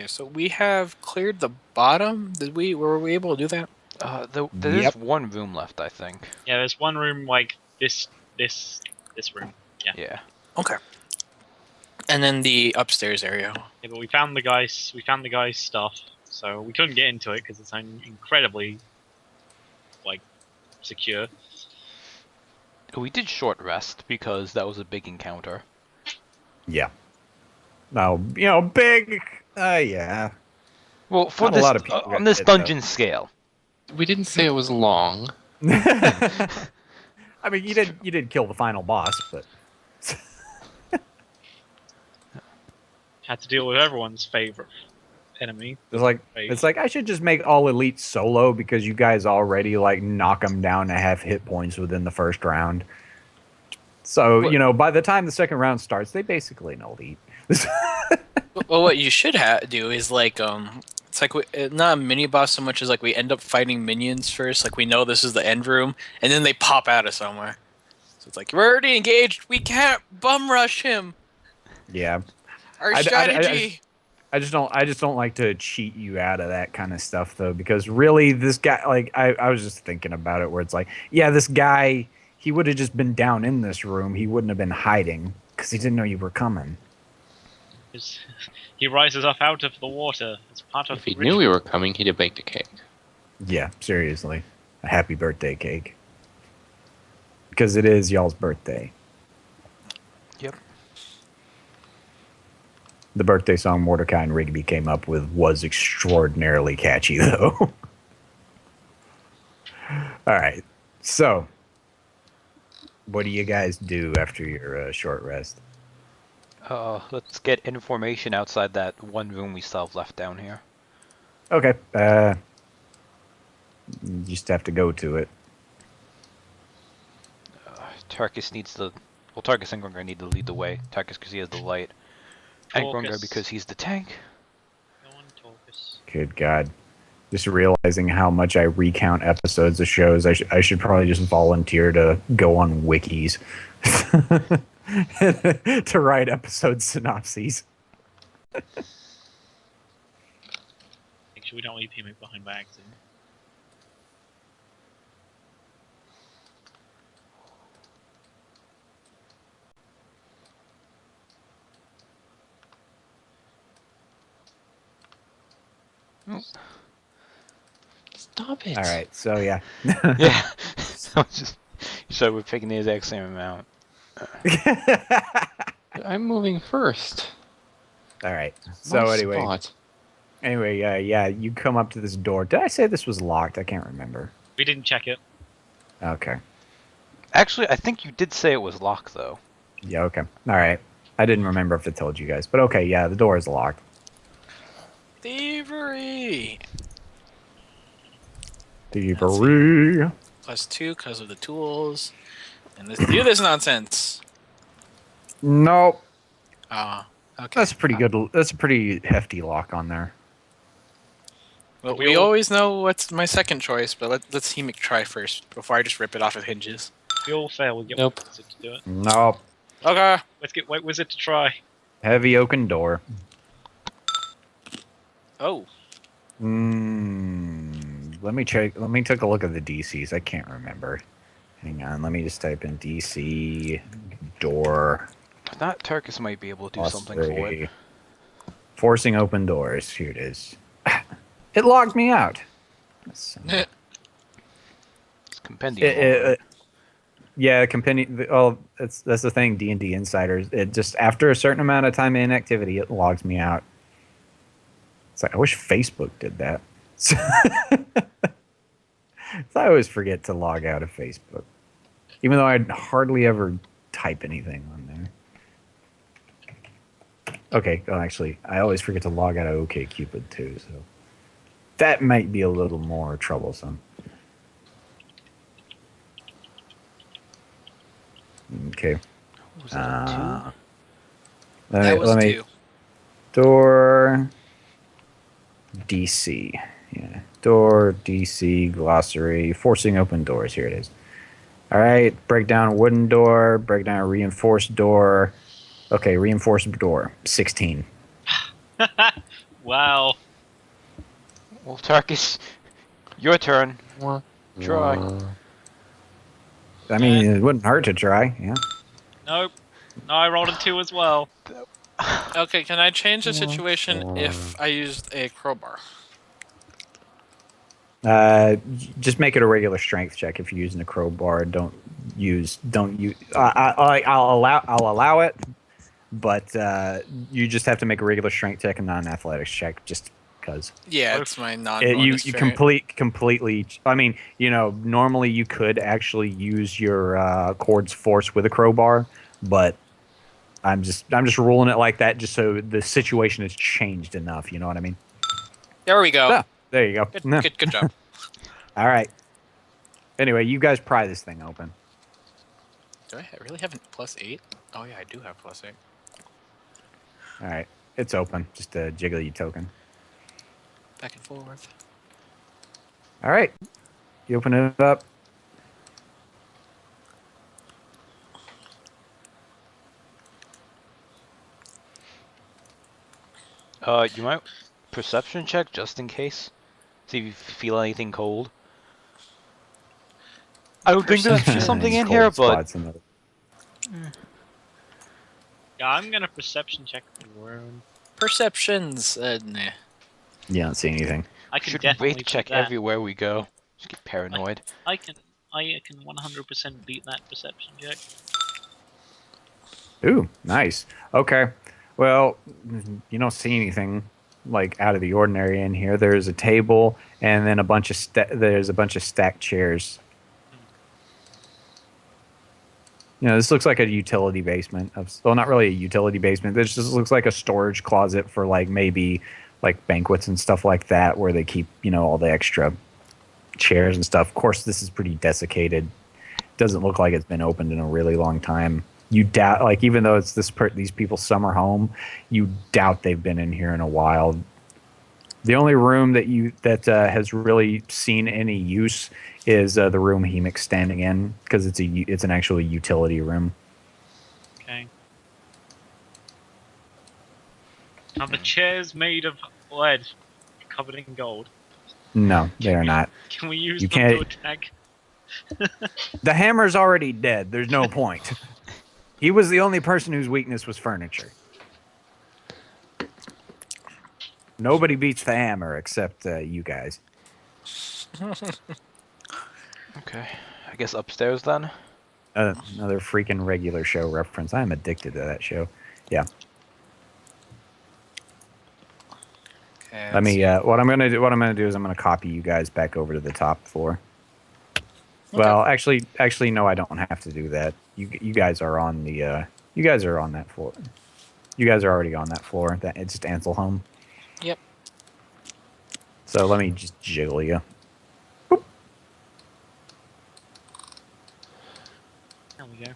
so we have cleared the bottom. Were we able to do that? There is one room left, I think. Yeah, there's one room like this room. Yeah. Yeah. Okay. And then the upstairs area. Yeah, but we found the guy's stuff, so we couldn't get into it because it's incredibly like secure. We did short rest because that was a big encounter. Yeah. No, big. Yeah. Well, for Not a this lot of people on got this hit, though. dungeon scale. We didn't say it was long. I mean, you did kill the final boss, but Had to deal with everyone's favorite enemy. it's like I should just make all elite solo because you guys already like knock them down to half hit points within the first round. So by the time the second round starts, they basically an elite. Well, what you should do is like it's like not a mini boss so much as like we end up fighting minions first. Like we know this is the end room, and then they pop out of somewhere. So it's like we're already engaged. We can't bum rush him. Yeah. Our strategy. I just don't like to cheat you out of that kind of stuff though, because really this guy, like I was just thinking about it where it's like, yeah, this guy, he would have just been down in this room. He wouldn't have been hiding because he didn't know you were coming. He rises up out of the water as part of. If he knew we were coming, he'd have baked a cake. Yeah, seriously, a happy birthday cake because it is y'all's birthday. Yep. The birthday song Mordecai and Rigby came up with was extraordinarily catchy, though. All right. So, what do you guys do after your short rest? Let's get information outside that one room we still have left down here. Okay. You just have to go to it. Tarkus needs the... Well, Tarkus and Grungar need to lead the way. Tarkus because he has the light. And Grungar because he's the tank. Go on, Torkus. Good God. Just realizing how much I recount episodes of shows, I should probably just volunteer to go on wikis to write episode synopses. Make sure we don't leave him behind by accident. Stop it. All right, so yeah. Yeah. So we're picking the exact same amount. I'm moving first. All right. So My anyway, spot. yeah, you come up to this door. Did I say this was locked? I can't remember. We didn't check it. Okay. Actually, I think you did say it was locked, though. Yeah, okay. All right. I didn't remember if I told you guys, but okay, yeah, the door is locked. Thievery. Thievery. +2 because of the tools. And let's do this nonsense. Nope. Okay. That's pretty good. That's a pretty hefty lock on there. Well, we always know what's my second choice, but let's see Mick try first before I just rip it off of hinges. If we all fail, we'll get Nope. Wizard to do it. Nope. Okay. Let's get White Wizard to try. Heavy oaken door. Oh. Let me check. Let me take a look at the DCs. I can't remember. Hang on. Let me just type in DC door. If not, Tarkus might be able to do something for it. Forcing open doors. Here it is. It logged me out. It's compendium. Yeah, compendium. Oh, that's the thing. D&D Insiders. It just after a certain amount of time inactivity, it logs me out. It's like I wish Facebook did that. So I always forget to log out of Facebook, even though I hardly ever type anything on there. Okay, well, actually, I always forget to log out of OkCupid too, so that might be a little more troublesome. Okay. Was that That was 2. Door DC. Yeah. Door DC glossary. Forcing open doors. Here it is. All right. Break down a wooden door. Break down a reinforced door. Okay. Reinforced door. 16. Wow. Well, Tarkus, your turn. Wah, Try. wah. I mean, it wouldn't hurt to try. Yeah. Nope. No, I rolled a 2 as well. Okay, can I change the Wah, situation wah. if I used a crowbar? Just make it a regular strength check if you're using a crowbar. Don't use. I'll allow it, but you just have to make a regular strength check and not an athletics check, just because. Yeah, Oof. it's my You non-bonus you variant. completely. I mean, normally you could actually use your chord's force with a crowbar, but I'm just ruling it like that just so the situation has changed enough. You know what I mean? There we go. Yeah, there you go. Good job. All right. Anyway, you guys pry this thing open. Do I really have a +8? Oh yeah, I do have +8. All right, it's open. Just a jiggly token. Back and forth. All right, you open it up. You might perception check just in case. See if you feel anything cold. I don't think there's Perception. something in Cold here, but spots in the- Yeah, I'm gonna perception check the room. Perceptions. Nah. You don't see anything. I can should definitely wraith check beat that. everywhere we go. Just get paranoid. I can 100% beat that perception check. Ooh, nice. Okay. Well, you don't see anything like out of the ordinary in here. There's a table and then there's a bunch of stacked chairs. This looks like a utility basement. Well, not really a utility basement. This just looks like a storage closet for like maybe like banquets and stuff like that, where they keep all the extra chairs and stuff. Of course, this is pretty desiccated. Doesn't look like it's been opened in a really long time. You doubt, like, even though it's these people's summer home, you doubt they've been in here in a while. The only room that has really seen any use is the room Hemic's standing in, because it's an actual utility room. Okay. Are the chairs made of lead, covered in gold? No, they are not. Can we use You them can't- to attack? The hammer's already dead. There's no point. He was the only person whose weakness was furniture. Nobody beats the hammer except you guys. Okay, I guess upstairs then. Another freaking regular show reference. I'm addicted to that show. Yeah. Okay, Let me. What I'm gonna do is I'm gonna copy you guys back over to the top floor. Well, actually, no, I don't have to do that. You guys are on the. You guys are on that floor. You guys are already on that floor. It's just Ansel home. Yep. So let me just jiggle you. There we go.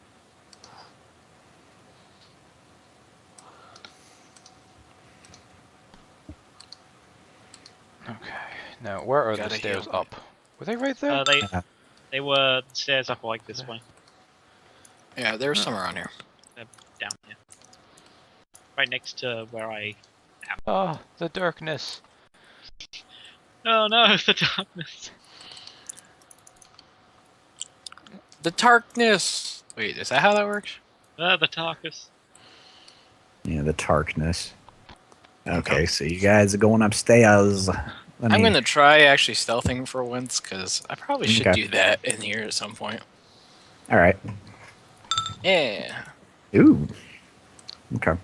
Okay. Now, where are the Gotta stairs heal me. up? Were they right there? They were the stairs up like this way, Yeah, there's some around here. down here, right next to where I. Ah, the darkness. Oh no, the darkness. The darkness. Wait, is that how that works? The darkness. Yeah, the darkness. Okay, so you guys are going upstairs. I'm gonna try actually stealthing for once, because I probably should Okay. do that in here at some point. All right. Yeah. Ooh. Okay.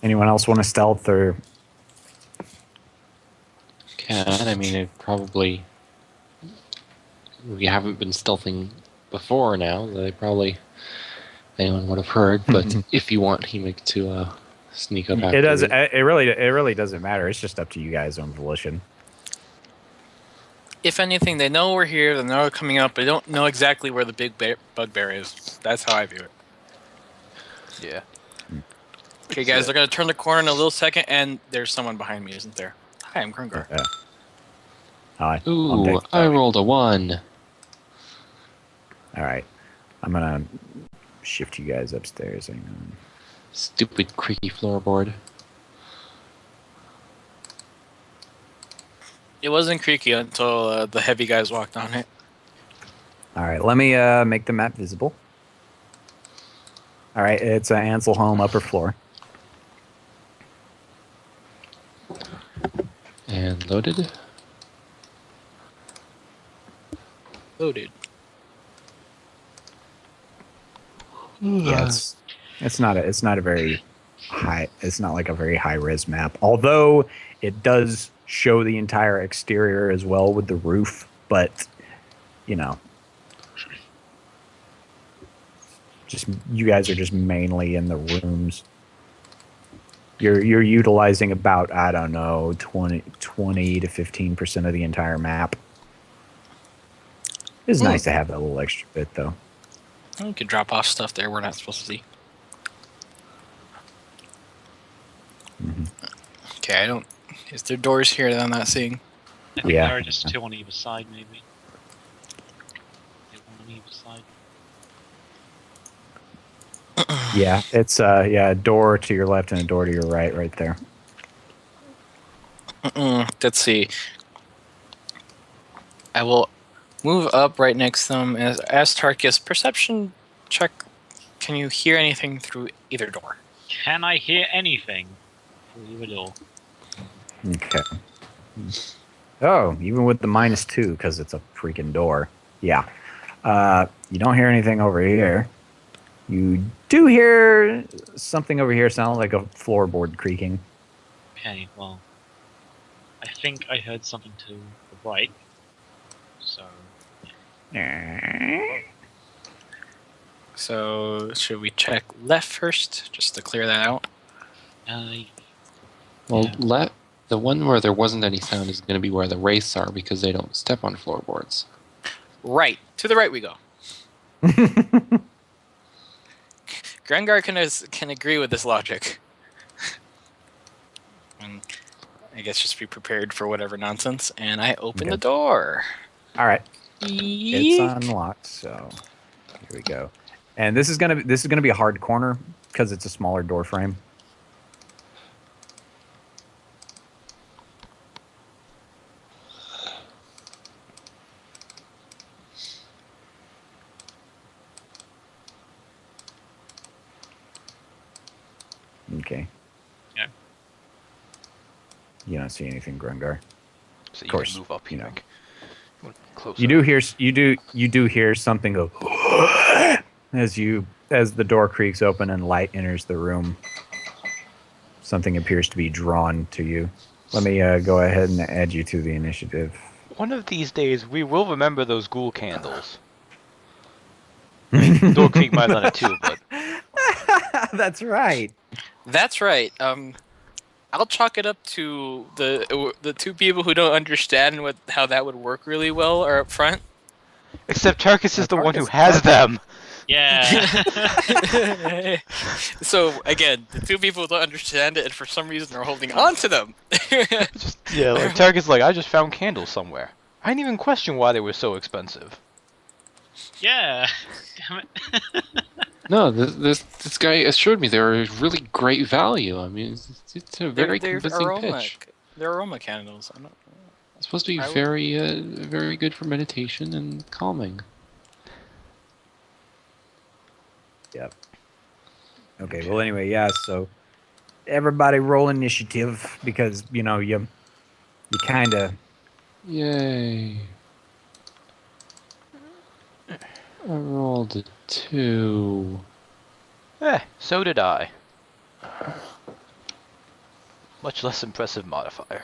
Anyone else want to stealth or? Can I mean, it probably. We haven't been stealthing before now. They probably. Anyone would have heard, but if you want Hemic to sneak up after It doesn't. you- It really doesn't matter. It's just up to you guys' own volition. If anything, they know we're here. They know we're coming up. But they don't know exactly where the big bugbear is. That's how I view it. Yeah. Okay, guys, they're gonna turn the corner in a little second, and there's someone behind me, isn't there? Hi, I'm Grungar. Yeah. Hi. I'm Ooh, Dexter. I rolled a 1. All right. I'm gonna shift you guys upstairs. Hang on. Stupid creaky floorboard. It wasn't creaky until the heavy guys walked on it. All right, let me make the map visible. All right, it's Ansel home, upper floor. And loaded. Loaded. Yes, it's not a very high. It's not like a very high res map. Although it does show the entire exterior as well with the roof, but you know, just you guys are just mainly in the rooms. You're utilizing about, I don't know, 20 to 15% of the entire map. It's nice to have that little extra bit though. We could drop off stuff there we're not supposed to see. Okay, I don't. Is there doors here that I'm not seeing? I think Yeah. there are just 2 on either side, maybe. One on either side. Yeah, it's a door to your left and a door to your right there. Let's see. I will move up right next to them. As Tarkus, perception check. Can you hear anything through either door? Can I hear anything through the door? Okay. Oh, even with the -2, because it's a freaking door. Yeah. You don't hear anything over here. You do hear something over here sound like a floorboard creaking. Okay, well, I think I heard something to the right. So, So should we check left first, just to clear that out? Well, Yeah. the one where there wasn't any sound is going to be where the wraiths are because they don't step on floorboards. Right. To the right we go. Grengar can agree with this logic. And I guess just be prepared for whatever nonsense. And I open the door. All right. It's Yeek. unlocked, so here we go. And this is gonna be a hard corner because it's a smaller door frame. Okay. Yeah. You don't see anything, Grungar. So Of you course, can move up you here. know. You want close You up. do hear something go as the door creaks open and light enters the room. Something appears to be drawn to you. Let me go ahead and add you to the initiative. One of these days, we will remember those ghoul candles. I mean, Door Creek might have done it too, but That's right. That's right. I'll chalk it up to the two people who don't understand how that would work really well are up front. except Tarkus is the one who Tarkus- has them. Yeah. So again, the two people don't understand it, and for some reason are holding on to them. Yeah, like Tarkus, like I just found candles somewhere. I didn't even question why they were so expensive. Yeah. Damn it. No, this guy assured me they were really great value. I mean, it's a very convincing pitch. They're aroma candles. It's supposed to be I would- very good for meditation and calming. Yep. Okay. Well, anyway, yeah. So everybody roll initiative because you kind of. Yay! I rolled a 2. So did I. Much less impressive modifier.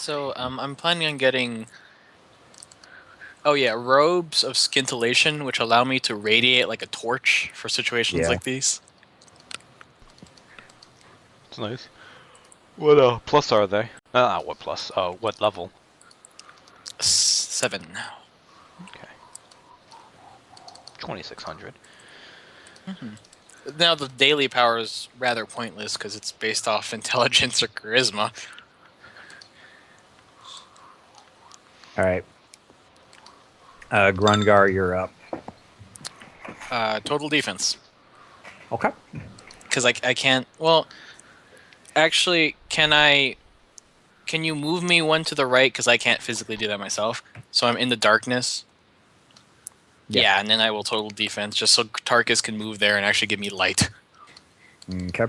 So I'm planning on getting. Oh yeah, robes of scintillation, which allow me to radiate like a torch for situations Yeah. like these. It's nice. What plus are they? What plus? What level? 7. Okay. 2600. Now the daily power is rather pointless because it's based off intelligence or charisma. All right. Grungar, you're up. Total defense. Okay. Because I can't. Well, actually, Can you move me one to the right? Because I can't physically do that myself. So I'm in the darkness. Yeah. Yeah, and then I will total defense just so Tarkus can move there and actually give me light. Okay.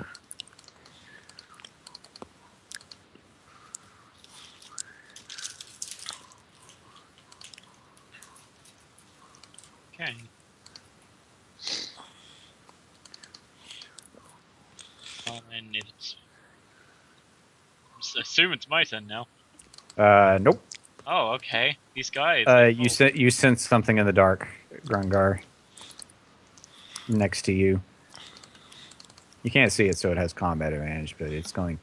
Okay. Well, then it's. Assume it's my turn now. Nope. Oh, okay. These guys. You sense something in the dark, Grungar. Next to you. You can't see it, so it has combat advantage, but it's going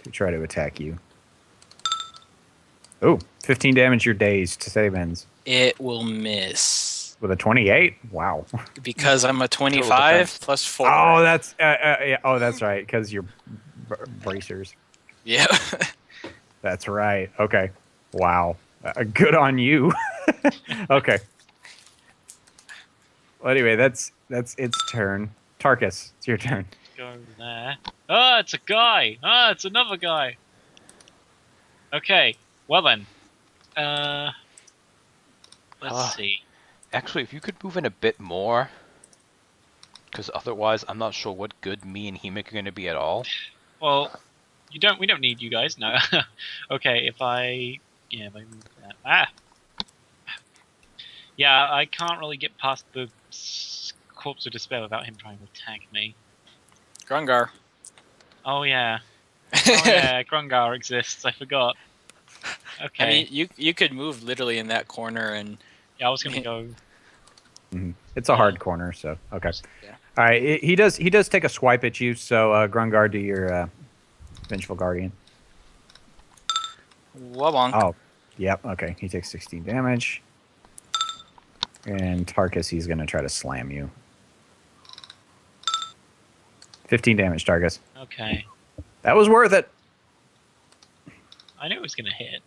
to try to attack you. Oh, 15 damage. You're dazed. Save ends. It will miss. With a 28? Wow. Because I'm a defense. 25 plus 4. Oh, that's yeah. Oh, that's right. Because you're bracers. Yeah. That's right. Okay. Wow. Good on you. Okay. Well, anyway, that's its turn. Tarkus, it's your turn. Go there. Ah, it's a guy. Ah, it's another guy. Okay. Well then. Let's see. Actually, if you could move in a bit more, because otherwise, I'm not sure what good me and Hemik are going to be at all. Well, we don't need you guys. No. Okay. If I move that. Ah. Yeah, I can't really get past the corpse of despair without him trying to attack me. Grungar. Oh yeah. Oh yeah, Grungar exists. I forgot. Okay. I mean, you could move literally in that corner and. Yeah, I was gonna go. It's a hard corner, so okay. Yeah. All right, he does take a swipe at you. So Grungar, do your vengeful guardian. Wabonk. Oh, yep. Okay, he takes 16 damage. And Tarkus, he's gonna try to slam you. 15 damage, Tarkus. Okay. That was worth it. I knew it was gonna hit.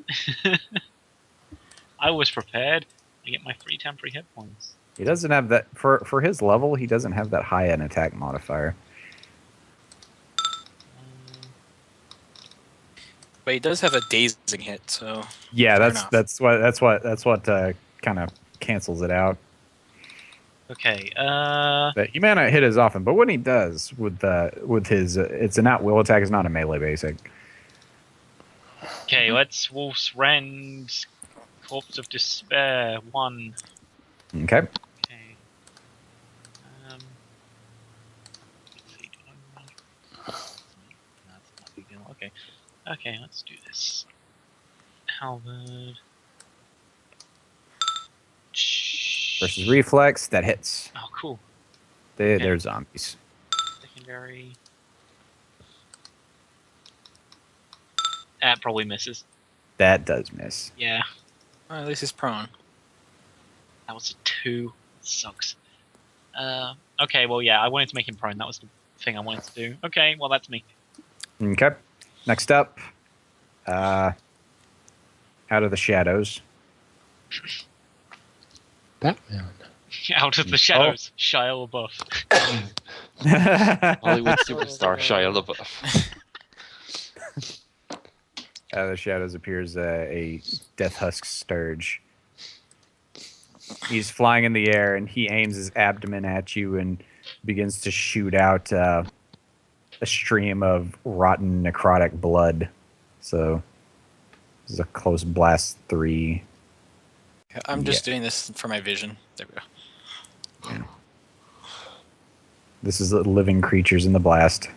I was prepared. I get my free temporary hit points. He doesn't have that for his level. He doesn't have that high an attack modifier. But he does have a dazing hit, so. Yeah, Fair that's enough. what kind of cancels it out. Okay. But he may not hit as often, but when he does with his, it's an at will attack. It's not a melee basic. Okay. Let's Wolf's Rend. Corpse of Despair 1. Okay. Okay. Let's see. That's not a big deal. Okay. Okay. Let's do this. Halberd. Versus reflex, that hits. Oh, cool. They're zombies. Secondary. That probably misses. That does miss. Yeah. Well, at least he's prone. That was a 2. Sucks. Okay, well, yeah, I wanted to make him prone. That was the thing I wanted to do. Okay, well, that's me. Okay. Next up, out of the shadows. Batman. Out of the shadows, Shia LaBeouf. Hollywood superstar Shia LaBeouf. Out of the shadows appears a Death Husk Sturge. He's flying in the air and he aims his abdomen at you and begins to shoot out a stream of rotten necrotic blood. So this is a close blast 3. I'm just doing this for my vision. There we go. This is the living creatures in the blast.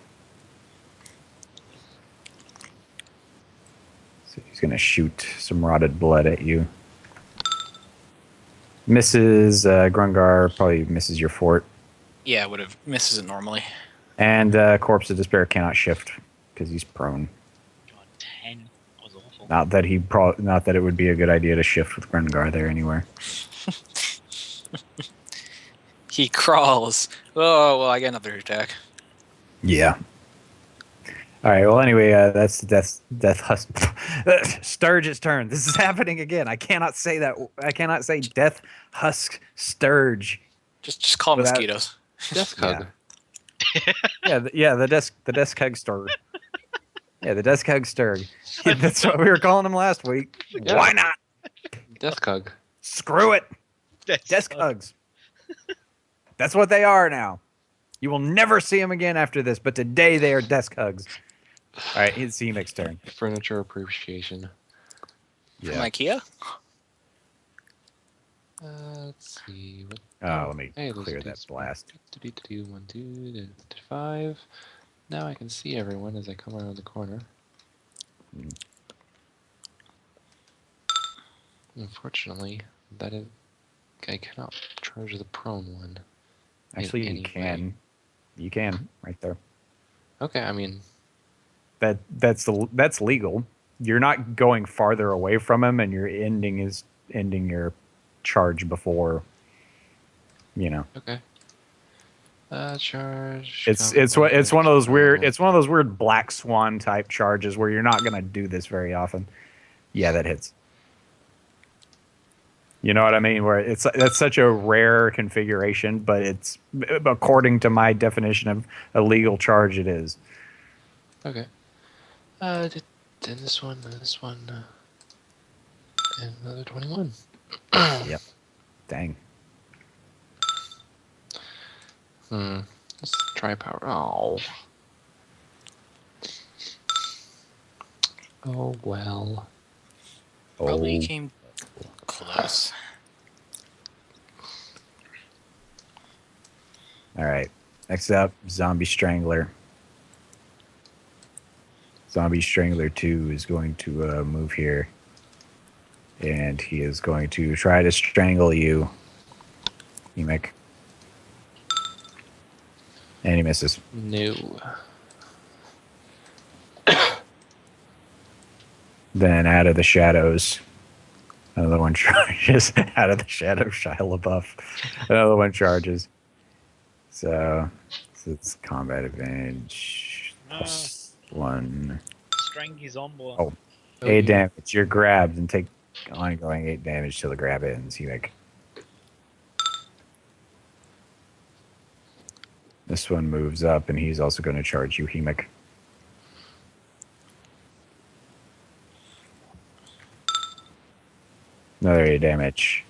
So he's gonna shoot some rotted blood at you. Misses Grungar, probably misses your fort. Yeah, would have misses it normally. And Corpse of Despair cannot shift because he's prone. God, 10. That was awful. Not that it would be a good idea to shift with Grungar there anywhere. He crawls. Oh well, I get another attack. Yeah. All right. Well, anyway, that's Death Husk. Sturge's turn. This is happening again. I cannot say that. I cannot say Death Husk Sturge. Just call Without- mosquitoes. Death Hug. The desk hug Sturge. Yeah, the desk hug Sturge. That's what we were calling him last week. Yeah. Why not? Death Hug. Screw it. Desk hug. hugs. That's what they are now. You will never see them again after this, but today they are desk hugs. All right, it's Emic's turn. Furniture appreciation. From IKEA? Let's see. What, Let me hey, those clear two that blast. 1, 2, 5. Now I can see everyone as I come around the corner. Unfortunately, I cannot charge the prone one. Actually, you any can. way. You can right there. Okay, I mean, That's legal. You're not going farther away from him, and you're ending your charge before. okay. Charge. It's one of those weird black swan type charges where you're not gonna do this very often. Yeah, that hits. You know what I mean? Where that's such a rare configuration, but it's according to my definition of a legal charge, it is. Okay. Then this one, and another 21. Yep. Dang. Let's try power. Oh. Oh well. Probably Oh. came close. All right. Next up, Zombie Strangler. Zombie Strangler 2 is going to move here. And he is going to try to strangle you, Emic. And he misses. No. Then out of the shadows, another one charges. Out of the shadows, Shia LaBeouf. Another one charges. So it's combat advantage +1. Strangy Zombie. Oh. 8 damage. You're grabbed and take ongoing 8 damage till the grab ends. Emic. This one moves up, and he's also going to charge you, Emic. Another 8 damage.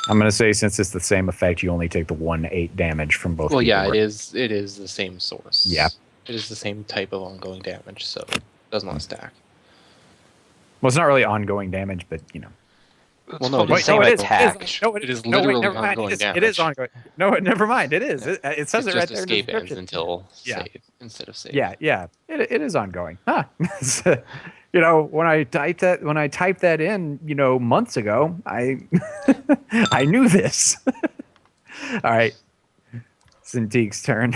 I'm going to say since it's the same effect, you only take the 1 8 damage from both. Well, people. yeah, it is. It is the same source. Yeah. It is the same type of ongoing damage, so it does not stack. Well, it's not really ongoing damage, but Well, no, it Wait, is same no, it is. attack. It is literally never mind. ongoing It damage. is ongoing. No, never mind. It is. It says It's it right just there in the escape ends description. until Yeah. save instead of save. Yeah. It is ongoing. Huh. When I typed that in, months ago, I I knew this. All right. Cintique's turn.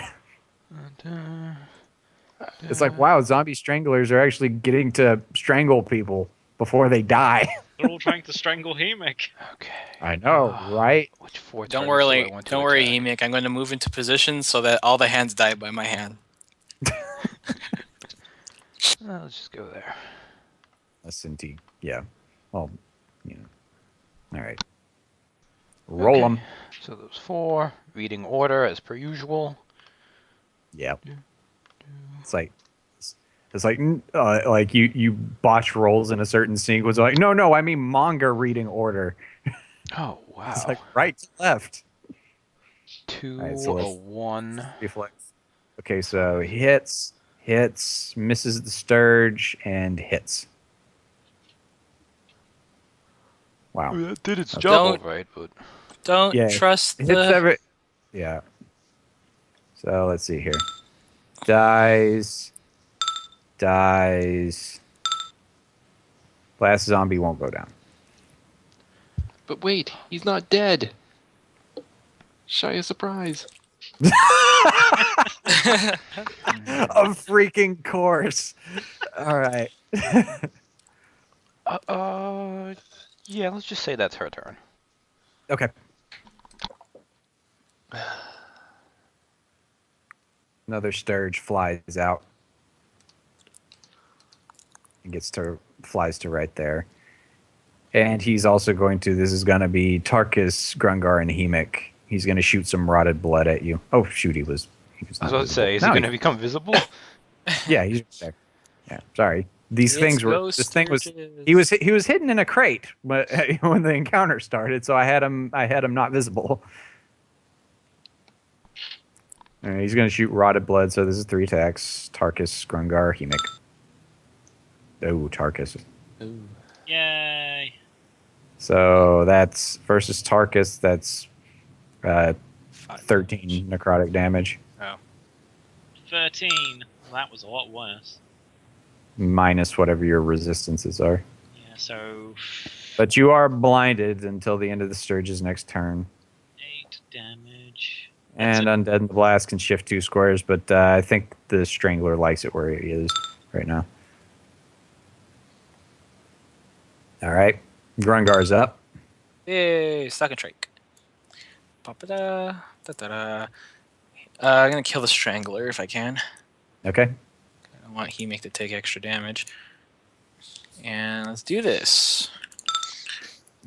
It's like, wow, zombie stranglers are actually getting to strangle people before they die. They're all trying to strangle Hemic. Okay. I know, right? Which 4 Don't targets do I worry, want to don't worry, attack? Emic. I'm going to move into position so that all the hands die by my hand. Let's just go there. That's Cintique. Yeah. Well, All right. Roll Okay. them. So those 4. Reading order as per usual. Yeah. It's like you botch rolls in a certain sequence. Like, no, I mean manga reading order. Oh, wow. It's like right to left. 2, Alright, so a let's- 1. Reflex. Okay, so hits, misses the Sturge, and hits. Wow. That did its Okay. job, all right, but Don't Yeah, trust Hits the. every. Yeah. So let's see here. Dies. Last zombie won't go down. But wait, he's not dead. Shy a surprise. A freaking course. All right. Yeah, let's just say that's her turn. Okay. Another Sturge flies out. He flies to right there. And he's also going to, this is going to be Tarkus, Grungar, and Hemik. He's going to shoot some rotted blood at you. Oh, shoot, he was I was not about to visible. say, is No, he going to become visible? Yeah, he's right there. Yeah, sorry. These It's things were, ghost this thing was, Sturges. he was hidden in a crate but when the encounter started, so I had him not visible. All right, he's going to shoot rotted blood, so this is 3 attacks. Tarkus, Grungar, Hemik. Oh, Tarkus. Ooh. Yay! So that's versus Tarkus. That's 5 13 necrotic damage 13. Well, that was a lot worse. minus whatever your resistances are. Yeah, so But you are blinded until the end of the Sturge's next turn. 8 damage. And Undead in the Blast can shift 2 squares, but I think the Strangler likes it where he is right now. All right. Grungar's up. Yay, stock and trike. Ba-ba-da, da-da-da. I'm gonna kill the Strangler if I can. Okay. I don't want Hemik to take extra damage. And let's do this.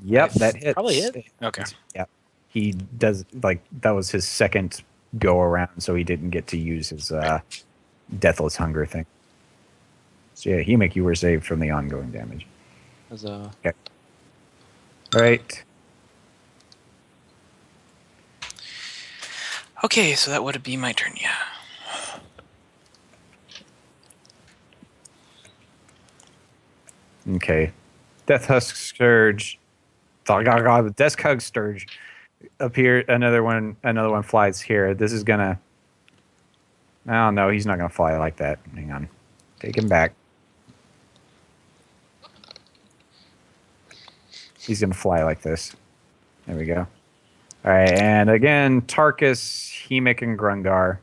Yep, that hits. Probably hit. Okay. Yeah. He does, like, that was his second go around, so he didn't get to use his Deathless Hunger thing. So yeah, Hemik, you were saved from the ongoing damage. As a Right. Okay, so that would be my turn, yeah. Okay. Death Husk Scourge. Death Husk Scourge appear. Another one flies here. This is gonna. Oh no, he's not gonna fly like that. Hang on. Take him back. He's gonna fly like this. There we go. All right, and again, Tarkus, Hemik, and Grungar.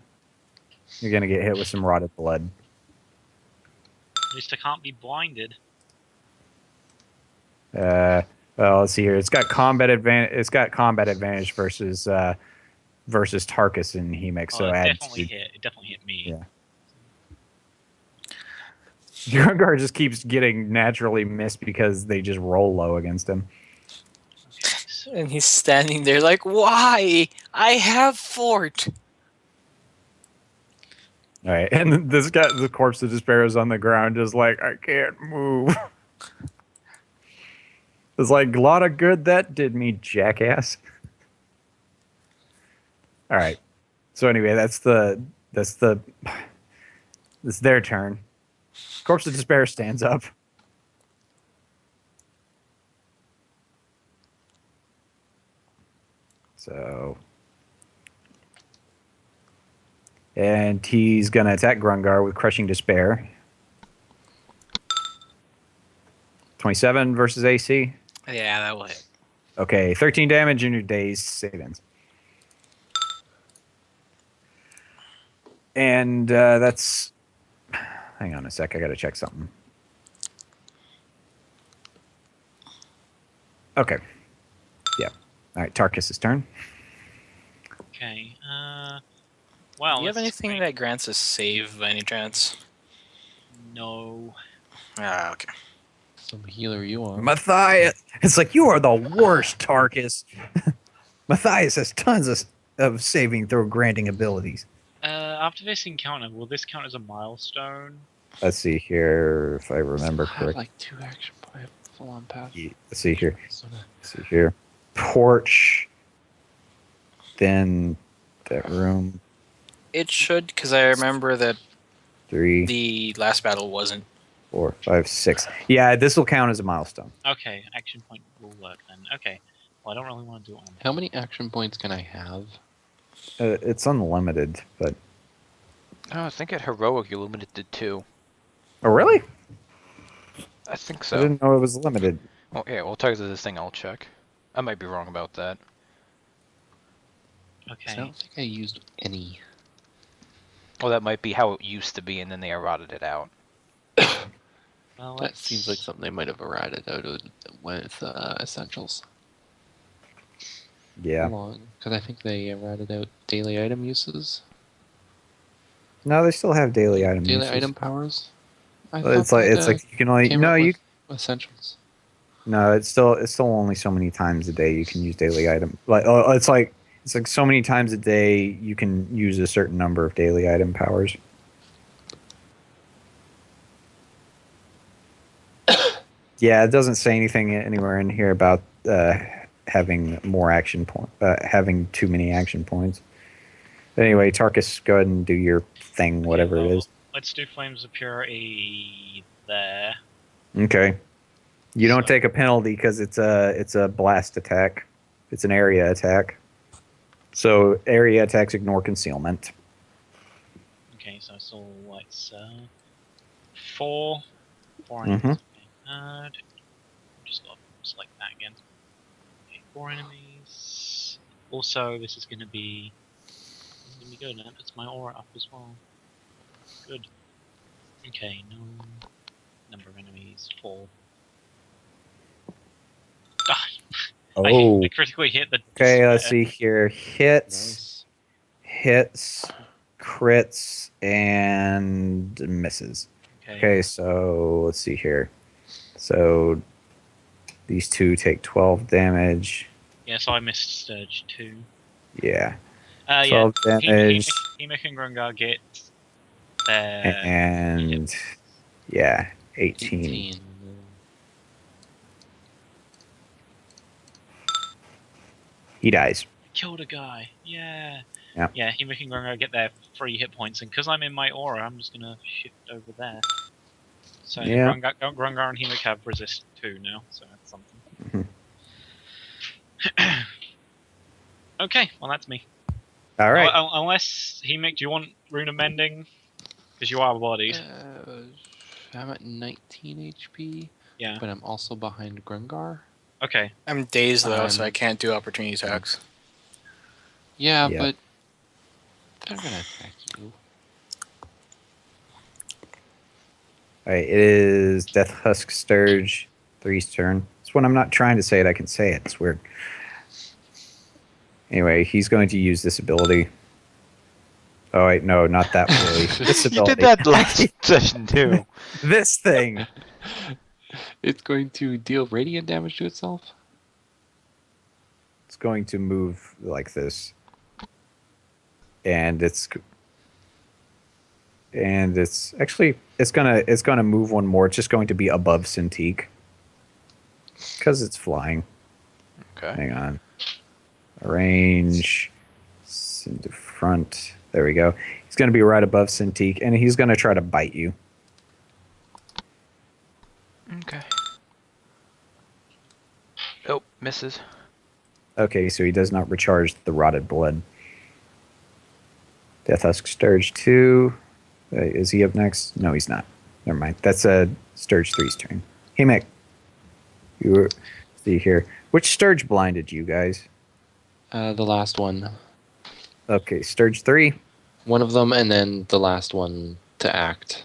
You're gonna get hit with some rotted blood. At least I can't be blinded. Well, let's see here. It's got combat advantage. It's got combat advantage versus Tarkus and Hemik. So it add definitely hit. It definitely hit me. Yeah. Grungar just keeps getting naturally missed because they just roll low against him. And he's standing there like, why? I have fort. All right, and this guy, the corpse of despair, is on the ground, just like, I can't move. It's like a lot of good that did me, jackass. All right. So anyway, it's their turn. Corpse of despair stands up. So, and he's gonna attack Grungar with crushing despair. 27 versus AC. Yeah, that will hit. Okay, 13 damage in your day's save-ins. And that's... Hang on a sec, I gotta check something. Okay. Yeah. All right, Tarkus' turn. Okay. Well, Do you have let's anything wait. that grants a save by any chance? No. Ah, okay. some healer you are. Matthias! It's like, you are the worst, Tarkus. Matthias has tons of saving throw granting abilities. After this encounter, will this count as a milestone? Let's see here, if I remember I have correctly. like 2 action point full on path. Let's see here. So Let's see here. Porch. Then that room. It should, because I remember that 3, the last battle wasn't. 4, 5, 6. Yeah, this will count as a milestone. Okay, action point will work then. Okay. Well, I don't really want to do it on how many action points can I have? It's unlimited, but Oh, I think at heroic you're limited to 2. oh really? I think I so. didn't know it was limited. Oh yeah, well, targets this thing. I'll check. I might be wrong about that. I Okay. don't think I used any. Well, that might be how it used to be, and then they eroded it out. Well, That seems like something they might have errated out with essentials. Yeah. Because I think they errated out daily item uses. No, they still have daily item Daily uses. item powers. I Well, thought it's like you can only came no out you with essentials. no it's still only so many times a day you can use daily item. Like it's like so many times a day you can use a certain number of daily item powers. Yeah, it doesn't say anything anywhere in here about having more action having too many action points. But anyway, Tarkus, go ahead and do your thing, whatever it is. Let's do Flames of Purity there. Okay. You don't So- take a penalty because it's a blast attack. It's an area attack. So area attacks ignore concealment. Okay, so it's all it's 4 Mhm. enemies. Okay. Just got to select that again. Okay, 4 enemies. Also, this is going to be good. And that puts my aura up as well. Good. Okay, no number of enemies 4. Ah, Oh. I critically hit the. Okay, let's square. see here. Hits, crits, and misses. Okay, so let's see here. So these two take 12 damage. Yeah, so I missed Sturge too. Yeah. Yeah. 12 damage. Hemik and Grungar get their. And yeah, 18. 18. He dies. Killed a guy. Yeah. Yeah. Yeah, Hemik and Grungar get their 3 hit points, and because I'm in my aura, I'm just gonna shift over there. So Yeah. Grungar and Hemik have resist 2 now, so that's something. Mhm. Okay, well that's me. All right. Unless Hemik, do you want Rune of Mending? Because you are bodied. I'm at 19 HP. Yeah. But I'm also behind Grungar. Okay. I'm dazed though, so I I'm- can't do opportunity attacks. Yeah, Yeah. but they're gonna attack you. All right, it is Death Husk Sturge 3's turn. It's when I'm not trying to say it, I can say it. It's weird. Anyway, he's going to use this ability. Oh wait, no, not that ability. This You ability. did that last session too. This thing. It's going to deal radiant damage to itself. It's going to move like this. And it's actually it's gonna move one more. It's just going to be above Cintiq. Because it's flying. Okay. Hang on. Arrange. Into front. There we go. He's going to be right above Cintiq, and he's going to try to bite you. Okay. Oh, misses. Okay, so he does not recharge the rotted blood. Death Husk Sturge 2. Is he up next? No, he's not. Never mind. That's Sturge 3's turn. Hey, Mick. You were, see here. Which Sturge blinded you guys? The last one. Okay, Sturge 3. One of them, and then the last one to act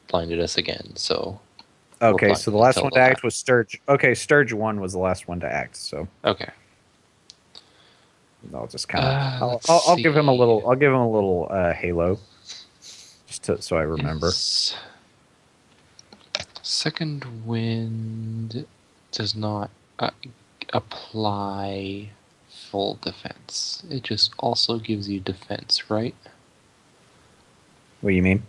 blinded us again. So. Okay, We're so the blind last until one the to act last. was Sturge. Okay, Sturge 1 was the last one to act, so Okay. I'll just kind of let's I'll give him a see. little halo just so I remember. Yes. Second wind does not apply full defense. It just also gives you defense, right? What do you mean?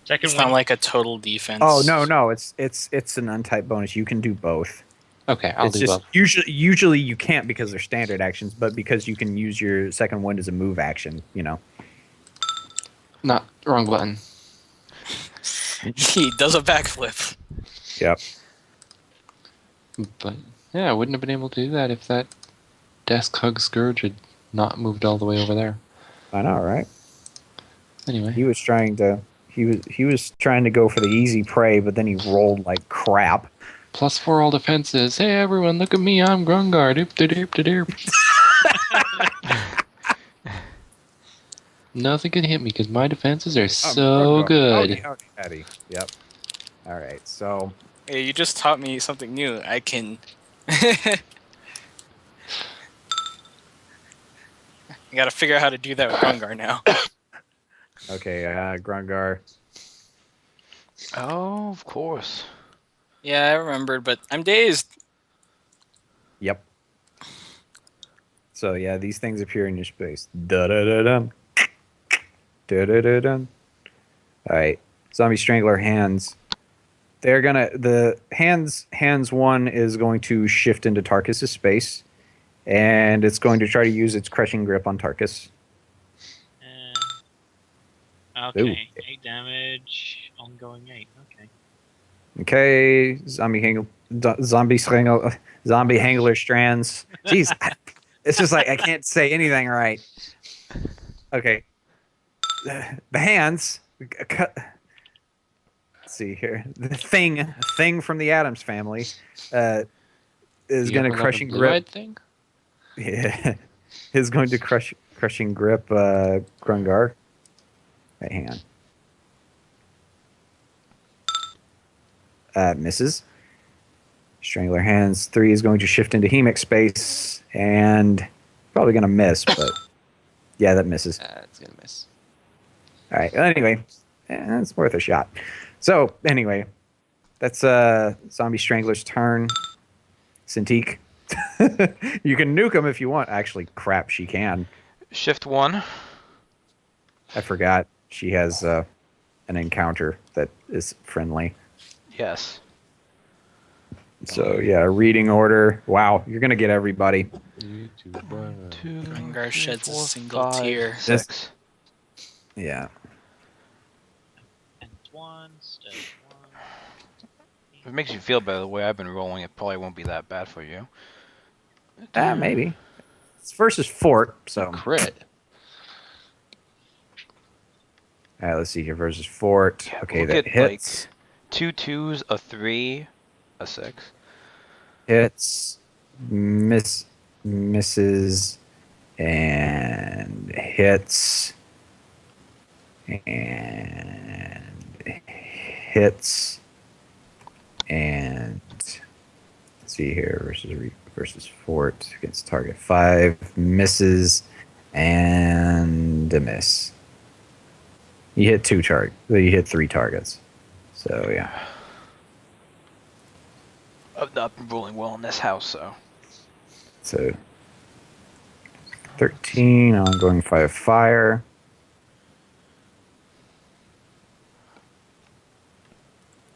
Second It's one. not like a total defense. Oh no, it's an untyped bonus. You can do both. Okay, I'll it's do just both. usually you can't because they're standard actions, but because you can use your second wind as a move action, you know. Not wrong button. He does a backflip. Yep. But yeah, I wouldn't have been able to do that if that desk hug scourge had not moved all the way over there. I know, right? Anyway. He was trying to He was trying to go for the easy prey, but then he rolled like crap. +4 all defenses. Hey everyone, look at me. I'm Grungar. Doop de doop de doop. Nothing can hit me because my defenses are so good. Howdy, howdy. Yep. All right. So Hey, you just taught me something new. I can. I gotta figure out how to do that with Grungar now. okay, Grungar. Oh, of course. Yeah, I remembered, but I'm dazed. Yep. So yeah, these things appear in your space. Da da da dum. Da da da dum. All right. Zombie Strangler hands. They're gonna the hands one is going to shift into Tarkus's space, and it's going to try to use its crushing grip on Tarkus. Okay, 8 damage, ongoing 8. Okay. Okay, zombie hangler strands. Jeez, it's just like I can't say anything right. Okay, the hands. Let's see here. The thing from the Addams family, is You going to ever love a crushing grip. blue-eyed thing? Yeah, is going to crushing grip Grungar. Right, hang on. Misses. Strangler hands 3 is going to shift into Hemic space and probably going to miss, but yeah, that misses. It's gonna miss. All right. Anyway, it's worth a shot. So anyway, that's Zombie Strangler's turn. Cintiq. You can nuke him if you want. Actually, crap, she can. Shift 1. I forgot she has an encounter that is friendly. Yes. So yeah, reading order. Wow, you're gonna get everybody. 2, Grungar 3, sheds a 4, single 5, tear. 6. Yeah. And 1, stage 1. If it makes you feel better the way I've been rolling, it probably won't be that bad for you. Maybe. It's versus Fort, so. Crit. All right, let's see here. Versus Fort. Yeah, Okay, look that at, hits. 2 2s, a 3, a 6. Hits. Misses. And hits. And hits. And let's see here. Versus Fort against target 5. Misses. And a miss. You hit 3 targets. So yeah. I've not been rolling well in this house, so. So 13 ongoing 5 fire.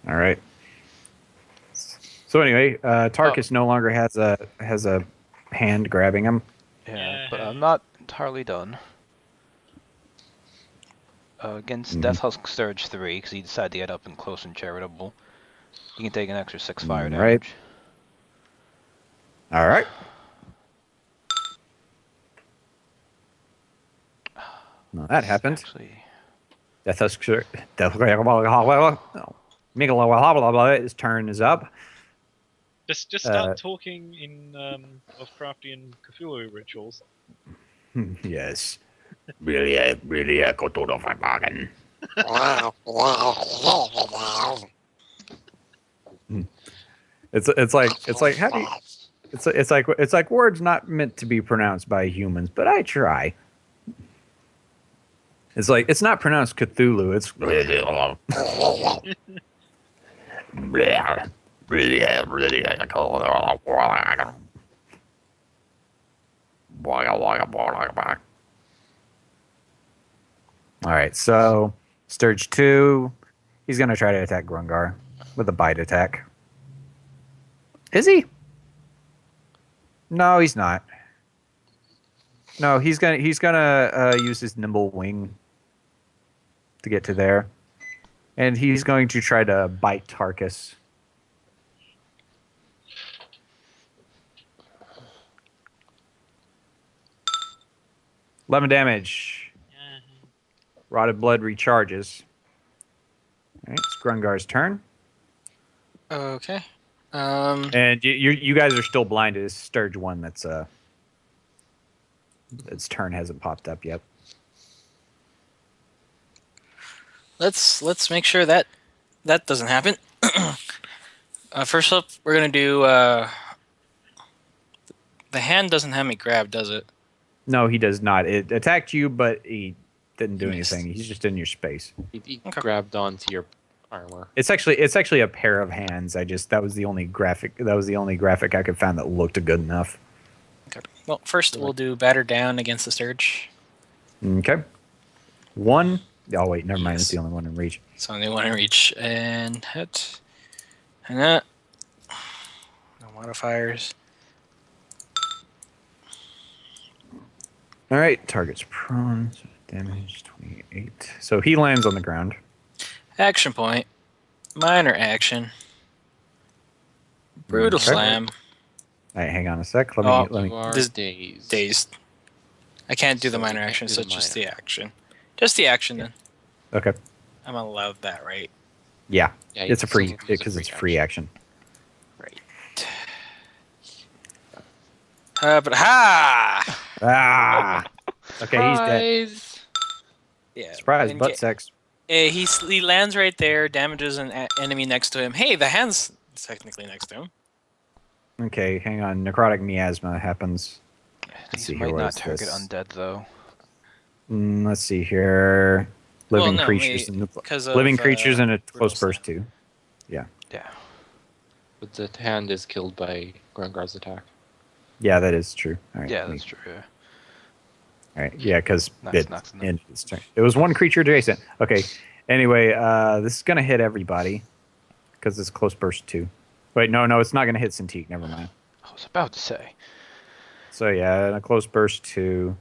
All right. So anyway, Tarkus no longer has a hand grabbing him. Yeah, but I'm not entirely done. Against Death Husk Surge 3, because he decided to get up and close and charitable. He can take an extra 6 fire Right. damage. All right. No, that happened. Actually, His turn is up. Just start talking in Lovecraftian Cthulhu rituals. Yes. Really, go to the bargain. It's like how do you, it's like words not meant to be pronounced by humans, but I try. It's like it's not pronounced Cthulhu. It's all right. So Sturge 2, he's gonna try to attack Grungar with a bite attack. Is he? No, he's not. No, he's gonna use his nimble wing to get to there, and he's going to try to bite Tarkus. $11 damage. Rotted blood recharges. right, it's Grungar's turn. Okay. And you guys are still blinded. It's Sturge 1 that's its turn hasn't popped up yet. Let's make sure that doesn't happen. First up, we're gonna do. The hand doesn't have me grabbed, does it? No, he does not. It attacked you, but he didn't do Missed. anything. He's just in your space. He Okay. grabbed onto your armor. It's actually a pair of hands. That was the only graphic I could find that looked good enough. Okay. Well, first we'll do batter down against the Sturge. Okay. 1. Oh wait, never mind. Yes. It's the only one in reach. So only one in reach and hit. And that. No modifiers. All right. Target's prone. So damage 28. So he lands on the ground. Action point. Minor action. Brutal Okay. slam. All right, hang on a sec. Let Oh, me. You are This- dazed. Dazed. I can't do the So minor you can't action, do so the it's just minor. the action. Just the action then. Okay. I'm allowed that, right? Yeah. Yeah, It's a you free can still use because it's a free action. Right. But ha! Ah. Okay, he's dead. Surprise! Yeah. Surprise, and butt sex. he lands right there, damages an enemy next to him. Hey, the hand's technically next to him. Okay, hang on. Necrotic miasma happens. These see here, might what not is target this? undead though. Let's see here. Living no, creatures in the because of living creatures in a brutal close burst slam. too. Yeah. But the hand is killed by Grungar's attack. Yeah, that is true. All right. Yeah, let me- that's true. Yeah. All right. Yeah, because Knocks them. it was one creature adjacent. Okay. Anyway, this is gonna hit everybody because it's close burst too. Wait, no, it's not gonna hit Cintiq. Never mind. I was about to say. So yeah, and a close burst too.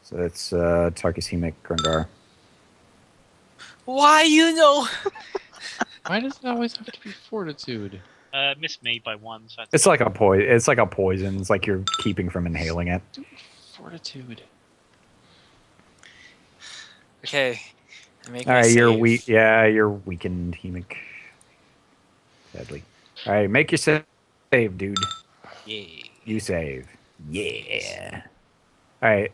So that's Tarkus Hemic Grungar. Why you know? Why does it always have to be fortitude? Missed me by 1, so that's It's like a poison. It's like a poison. It's like you're keeping from inhaling it. Fortitude. Okay. Make All my right, you're save. weak. Yeah, you're weakened, Hemic. Sadly. All right, make your save, dude. Yay. You save. Yeah. All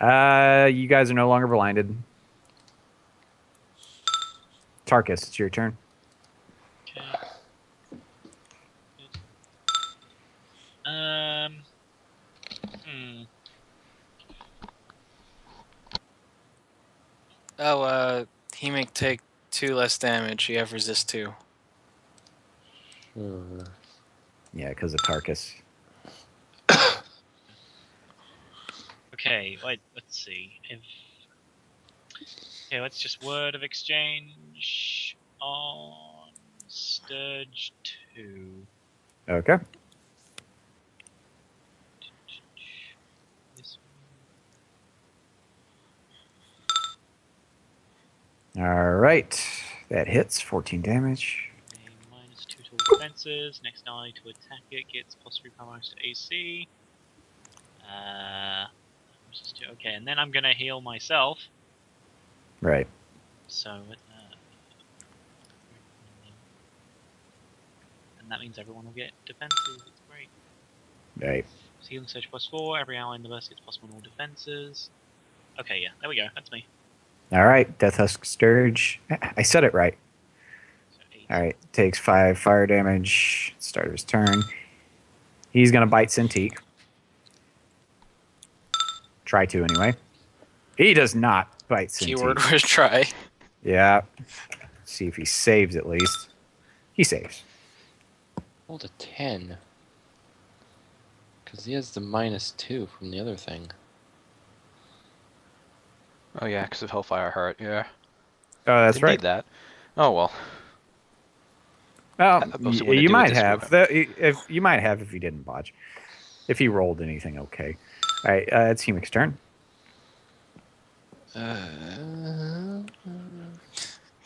right. You guys are no longer blinded. Tarkus, it's your turn. okay. Good. Oh, he make take 2 less damage. You have resist 2. Sure. Yeah, because of Tarkus. Okay, wait, let's see. Okay, let's just word of exchange on Sturge 2. Okay. This All right. That hits 14 damage. one, a -2 to all defenses. Next ally to attack it gets +3 power to AC. Okay, and then I'm gonna heal myself. Right. So, and that means everyone will get defenses. It's great. Right. Healing Surge +4. Every ally in the burst gets +1 all defenses. Okay, yeah, there we go. That's me. All right. Death Husk Sturge. I said it right. So 8. All right. Takes 5 fire damage. Start of his turn. He's going to bite Cintiq. Try to, anyway. He does not bite Cintiq. Keyword was try. Yeah. See if he saves at least. He saves. Rolled a 10. Because he has the -2 from the other thing. Oh yeah, because of Hellfire Heart. Yeah. Oh, that's Didn't right. need that. Oh well. Well, Mostly when to you do it might this have. way. If you might have if you didn't botch. If he rolled anything, okay. All right, it's Hemic's turn.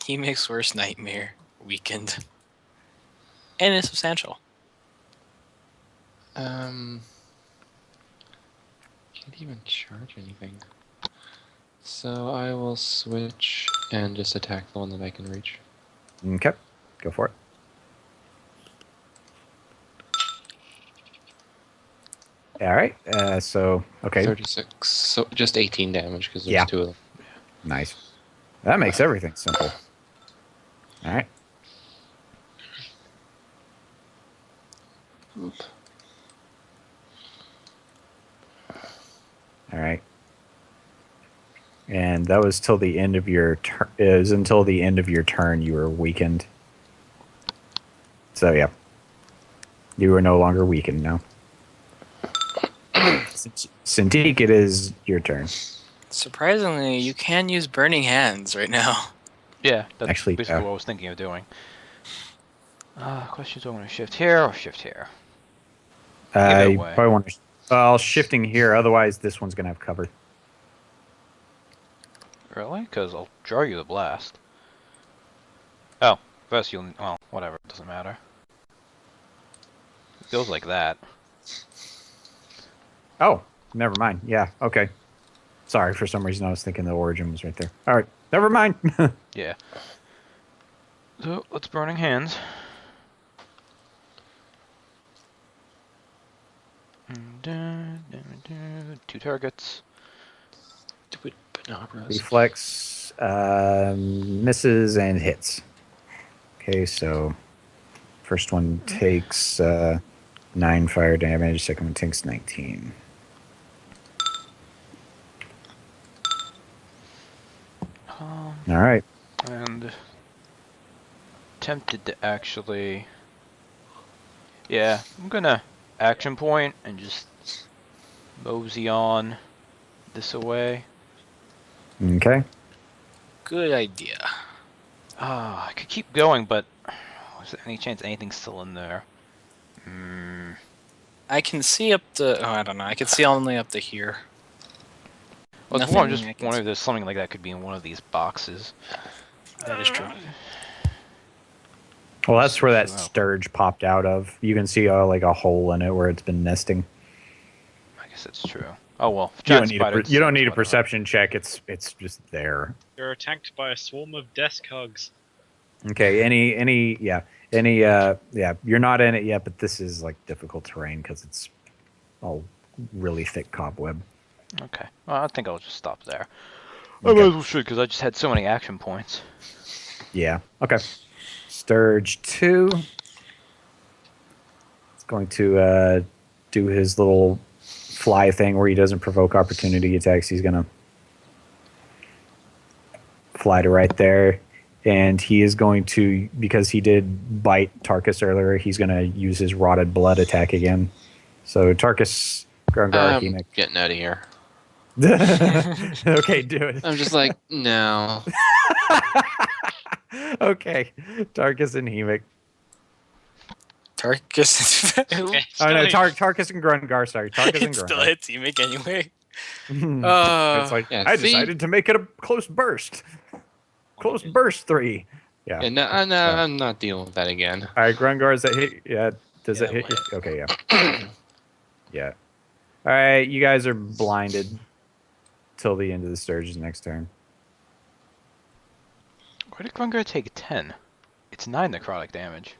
He makes worst nightmare. Weakened. And it's substantial. Can't even charge anything. So I will switch and just attack the one that I can reach. Okay, go for it. All right. So okay, 36. So just 18 damage because there's Yeah. 2 of them. nice. That makes everything simple. All right. Oop. All right. And that was till the end of your turn. Is until the end of your turn you were weakened. So yeah, you are no longer weakened now. Cintiq, it is your turn. Surprisingly, you can use Burning Hands right now. Yeah, that's Actually, basically what I was thinking of doing. Questions: do I want to shift here or shift here? Either you way. probably want to. Well, shifting here. Otherwise, this one's gonna have cover. Really? Because I'll draw you the blast. Oh, first you'll. Well, whatever. It doesn't matter. It goes like that. Oh, never mind. Yeah. Okay. Sorry, for some reason I was thinking the origin was right there. All right. Never mind. Yeah. So let's Burning Hands. Two targets. Do it, Benabras. Reflex misses and hits. Okay, so first one takes 9 fire damage. Second one takes 19. All right. And tempted to actually. Yeah, I'm gonna action point and just mosey on this away. Okay. Good idea. I could keep going, but is there any chance anything's still in there? I can see up to. Oh, I don't know. I can see only up to here. Well, it's Nothing more, I'm just I can wondering if there's something like that could be in one of these boxes. That is true. Well, that's where that Wow. sturge popped out of. You can see like a hole in it where it's been nesting. I guess that's true. Oh well. You don't giant need spider you don't need a whatever. perception check. It's just there. You're attacked by a swarm of desk hugs. Okay. Any yeah. You're not in it yet, but this is like difficult terrain because it's all really thick cobweb. Okay. Well, I think I'll just stop there. I Okay. might as well should because I just had so many action points. Yeah. Okay. Sturge 2. It's going to do his little fly thing where he doesn't provoke opportunity attacks. He's going to fly to right there. And he is going to, because he did bite Tarkus earlier, he's going to use his Rotted Blood attack again. So Tarkus, Grungar, I'm getting out of here. Okay, do it. I'm just like, no. Okay, Tarkus and Hemic. Tarkus. Okay, Oh no, still- Tarkus and Grungar. Sorry, Tarkus and It still Grungar. hits Emic anyway. It's like Yeah, I see? decided to make it a close burst. Close burst 3. Yeah. Yeah, no, I'm not dealing with that again. All right, Grungar, is that hit? Yeah. Does Yeah, that hit? that Your, okay, yeah. Yeah. All right, you guys are blinded till the end of the Sturge's next turn. Where did Grungar take 10? It's 9 necrotic damage.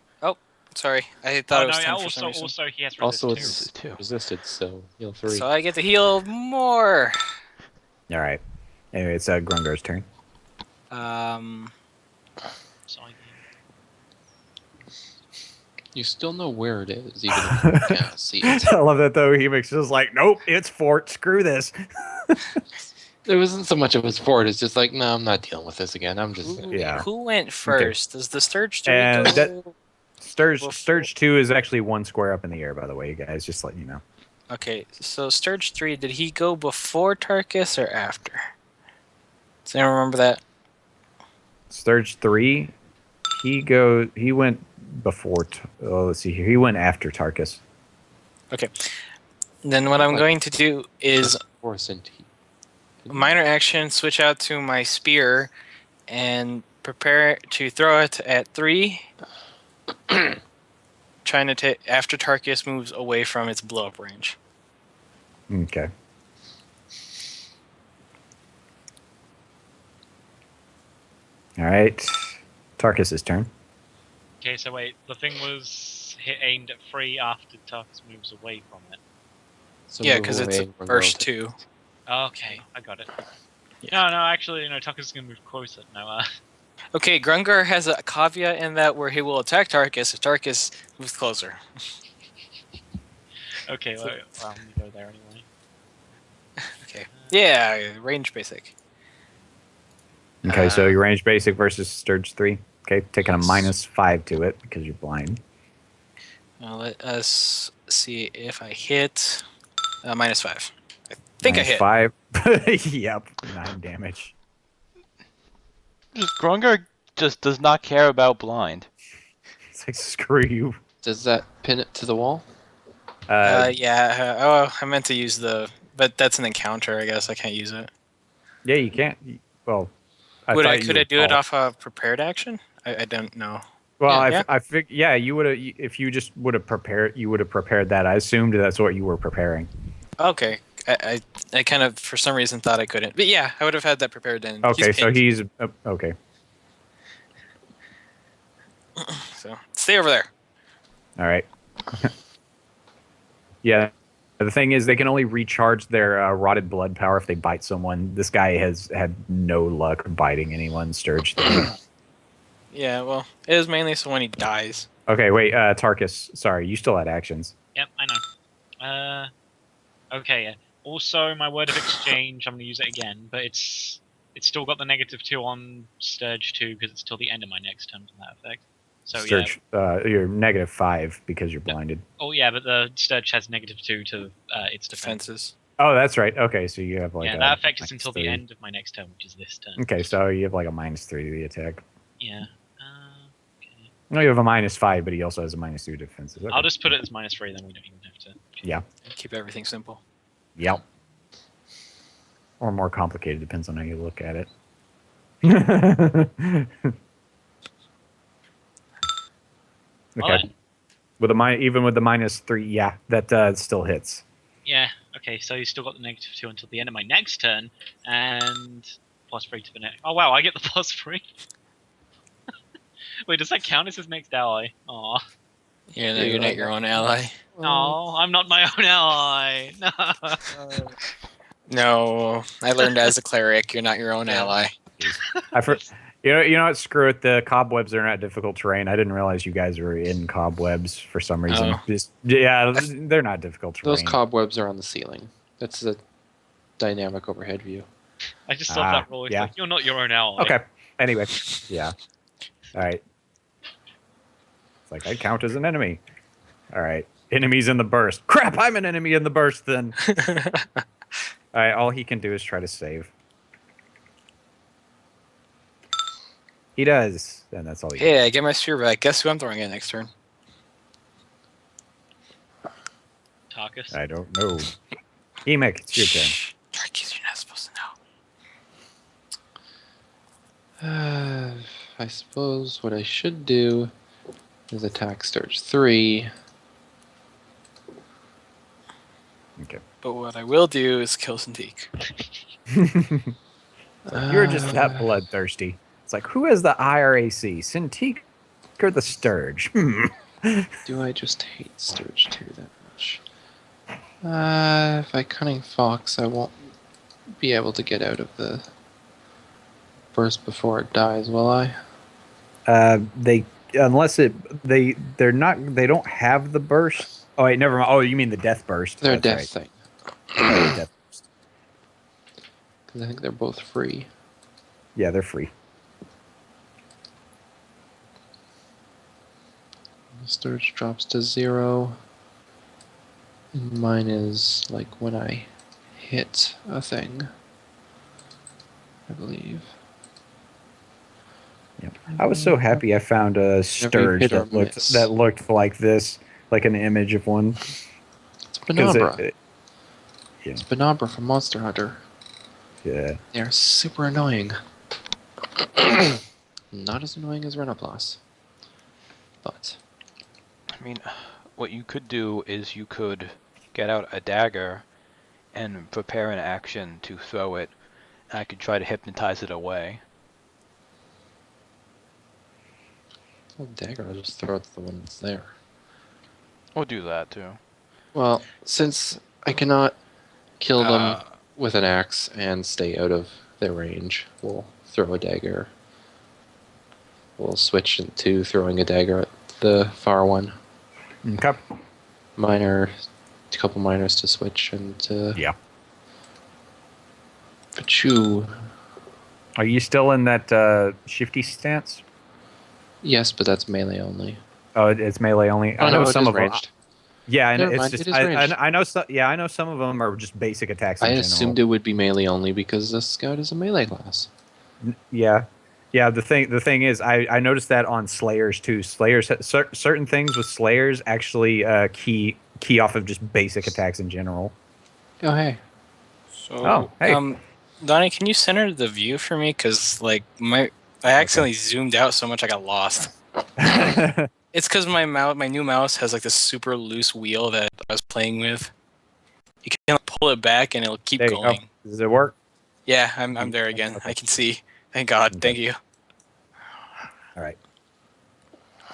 Sorry, I thought Oh it was no, 10 for also, some reason. also he has resist Also, too. This is it's 2. resisted, so heal 3. So I get to heal more. All right. Anyway, it's Grungar's turn. Sorry. You still know where it is, even if you can't see it. I love that though. Hemic's just like, nope, it's fort. Screw this. There wasn't so much of his fort. It's just like, no, I'm not dealing with this again. I'm just. Yeah. Who went first? Does the Sturge 3 And go? that- Sturge Before- Sturge 2 is actually 1 square up in the air, by the way, you guys. Just letting you know. Okay, so Sturge 3, did he go before Tarkus or after? Does anyone remember that? Sturge 3, he went before. Let's see here. He went after Tarkus. Okay. Then what I'm Like- going to do is Or Cinti. minor action, switch out to my spear, and prepare to throw it at 3. Trying to take after Tarkus moves away from its blow up range. Okay. All right. Tarkus's turn. Okay, so wait, the thing was aimed at 3 after Tarkus moves away from it. So Yeah, move because it's a away from burst relative. 2. Okay, I got it. Yeah. No, actually, no, Tarkus is gonna move closer. No, Okay, Grungar has a caveat in that where he will attack Tarkus if Tarkus moves closer. okay, So- well, I'm gonna go there anyway. Okay. Yeah, range basic. Okay, so Uh, your range basic versus Sturge 3. Okay, taking a Yes. -5 to it because you're blind. Let us see if I hit. -5. I think I hit. -5. Yep, 9 damage. Grungar just does not care about blind. It's like, screw you. Does that pin it to the wall? Yeah. Oh, I meant to use the. But that's an encounter, I guess. I can't use it. Yeah, you can't. Well, I Could thought you I would do it call. off a prepared action? I don't know. Well, Yeah. yeah, you would have if you just would have prepared. You would have prepared that. I assumed that's what you were preparing. Okay. I kind of, for some reason, thought I couldn't. But yeah, I would have had that prepared then. Okay, He's so pinned, he's okay. so stay over there. All right. Yeah. The thing is, they can only recharge their rotted blood power if they bite someone. This guy has had no luck biting anyone. Sturge. Yeah, well, it is mainly so when he dies. Okay, wait, Tarkus. Sorry, you still had actions. Yep, I know. Okay. Yeah. Also, my word of exchange, I'm gonna use it again, but it's still got the -2 on Sturge 2 because it's till the end of my next turn to that effect. So Sturge, you're -5 because you're blinded. Oh yeah, but the Sturge has -2 to its defense. Defenses. Oh, that's right. Okay, so you have like Yeah, a that effect is until the -3. end of my next turn, which is this turn. Okay, so you have like a -3 to the attack. Yeah. Okay. No, you have a -5, but he also has a -2 defenses. Okay. I'll just put it as -3, then we don't even have to. Yeah. Keep everything simple. Yep. Or more complicated, depends on how you look at it. Well, Okay. With even with the -3, yeah, that still hits. yeah. Okay, so you still got the -2 until the end of my next turn, and +3 to the next. Oh wow, I get the +3. Wait, does that count as his next ally? Aw. Yeah, no, you're not your own ally. No, I'm not my own ally. No. No, I learned as a cleric, you're not your own Yeah. ally. You know what? Screw it. The cobwebs are not difficult terrain. I didn't realize you guys were in cobwebs for some reason. Oh. Yeah, they're not difficult terrain. Those cobwebs are on the ceiling. That's a dynamic overhead view. I just love that rule. It's yeah. like, you're not your own ally. Okay. Anyway, yeah. All right. It's like I count as an enemy. All right. Enemies in the burst. Crap! I'm an enemy in the burst. Then. All right. All he can do is try to save. He does, and that's all he. Hey, I get my sphere back. Guess who I'm throwing at next turn? Tarkus. I don't know. Emek, it's your turn. Shh. Tarkus, you're not supposed to know. I suppose what I should do is attack Sturge 3. Okay. But what I will do is kill Cintiq. You're just that bloodthirsty. It's like, who has the IRAC? Cintiq or the Sturge? Do I just hate Sturge 2 that much? If I Cunning Fox, I won't be able to get out of the burst before it dies, will I? They don't have the burst. Oh wait, never mind. Oh, you mean the death burst? They're a That's death thing. right. Death burst. Because I think they're both free. Yeah, they're free. Sturge drops to 0. And mine is like when I hit a thing, I believe. Yep. I was so happy I found a Sturge hit or that looked like this, like an image of one. It's Benabra. Yeah. It's Benabra from Monster Hunter. Yeah. They are super annoying. Not as annoying as Renoplas. But I mean, what you could do is you could get out a dagger and prepare an action to throw it. I could try to hypnotize it away. Well, dagger, I'll just throw it to the one that's there. We'll do that too. Well, since I cannot kill them Uh, with an axe and stay out of their range, we'll throw a dagger. We'll switch to throwing a dagger at the far one. Okay. A couple miners to switch, and Yeah. Pachu. Are you still in that shifty stance? Yes, but that's melee only. Oh, it's melee only. Oh I know no, it some is of them. ranged. Yeah, and Never it's mind, just it is ranged. I know some. Yeah, I know some of them are just basic attacks in I general. assumed it would be melee only because the scout is a melee class. Yeah, yeah. The thing is, I noticed that on Slayers too. Slayers certain things with Slayers actually key off of just basic attacks in general. Oh hey. So, Oh, hey. Donnie, can you center the view for me? Cause like I accidentally zoomed out so much I got lost. It's because my new mouse has like this super loose wheel that I was playing with. You can pull it back and it'll keep There you going. go. Does it work? Yeah, I'm there again. Okay. I can see. Thank God. Okay. Thank you. All right. I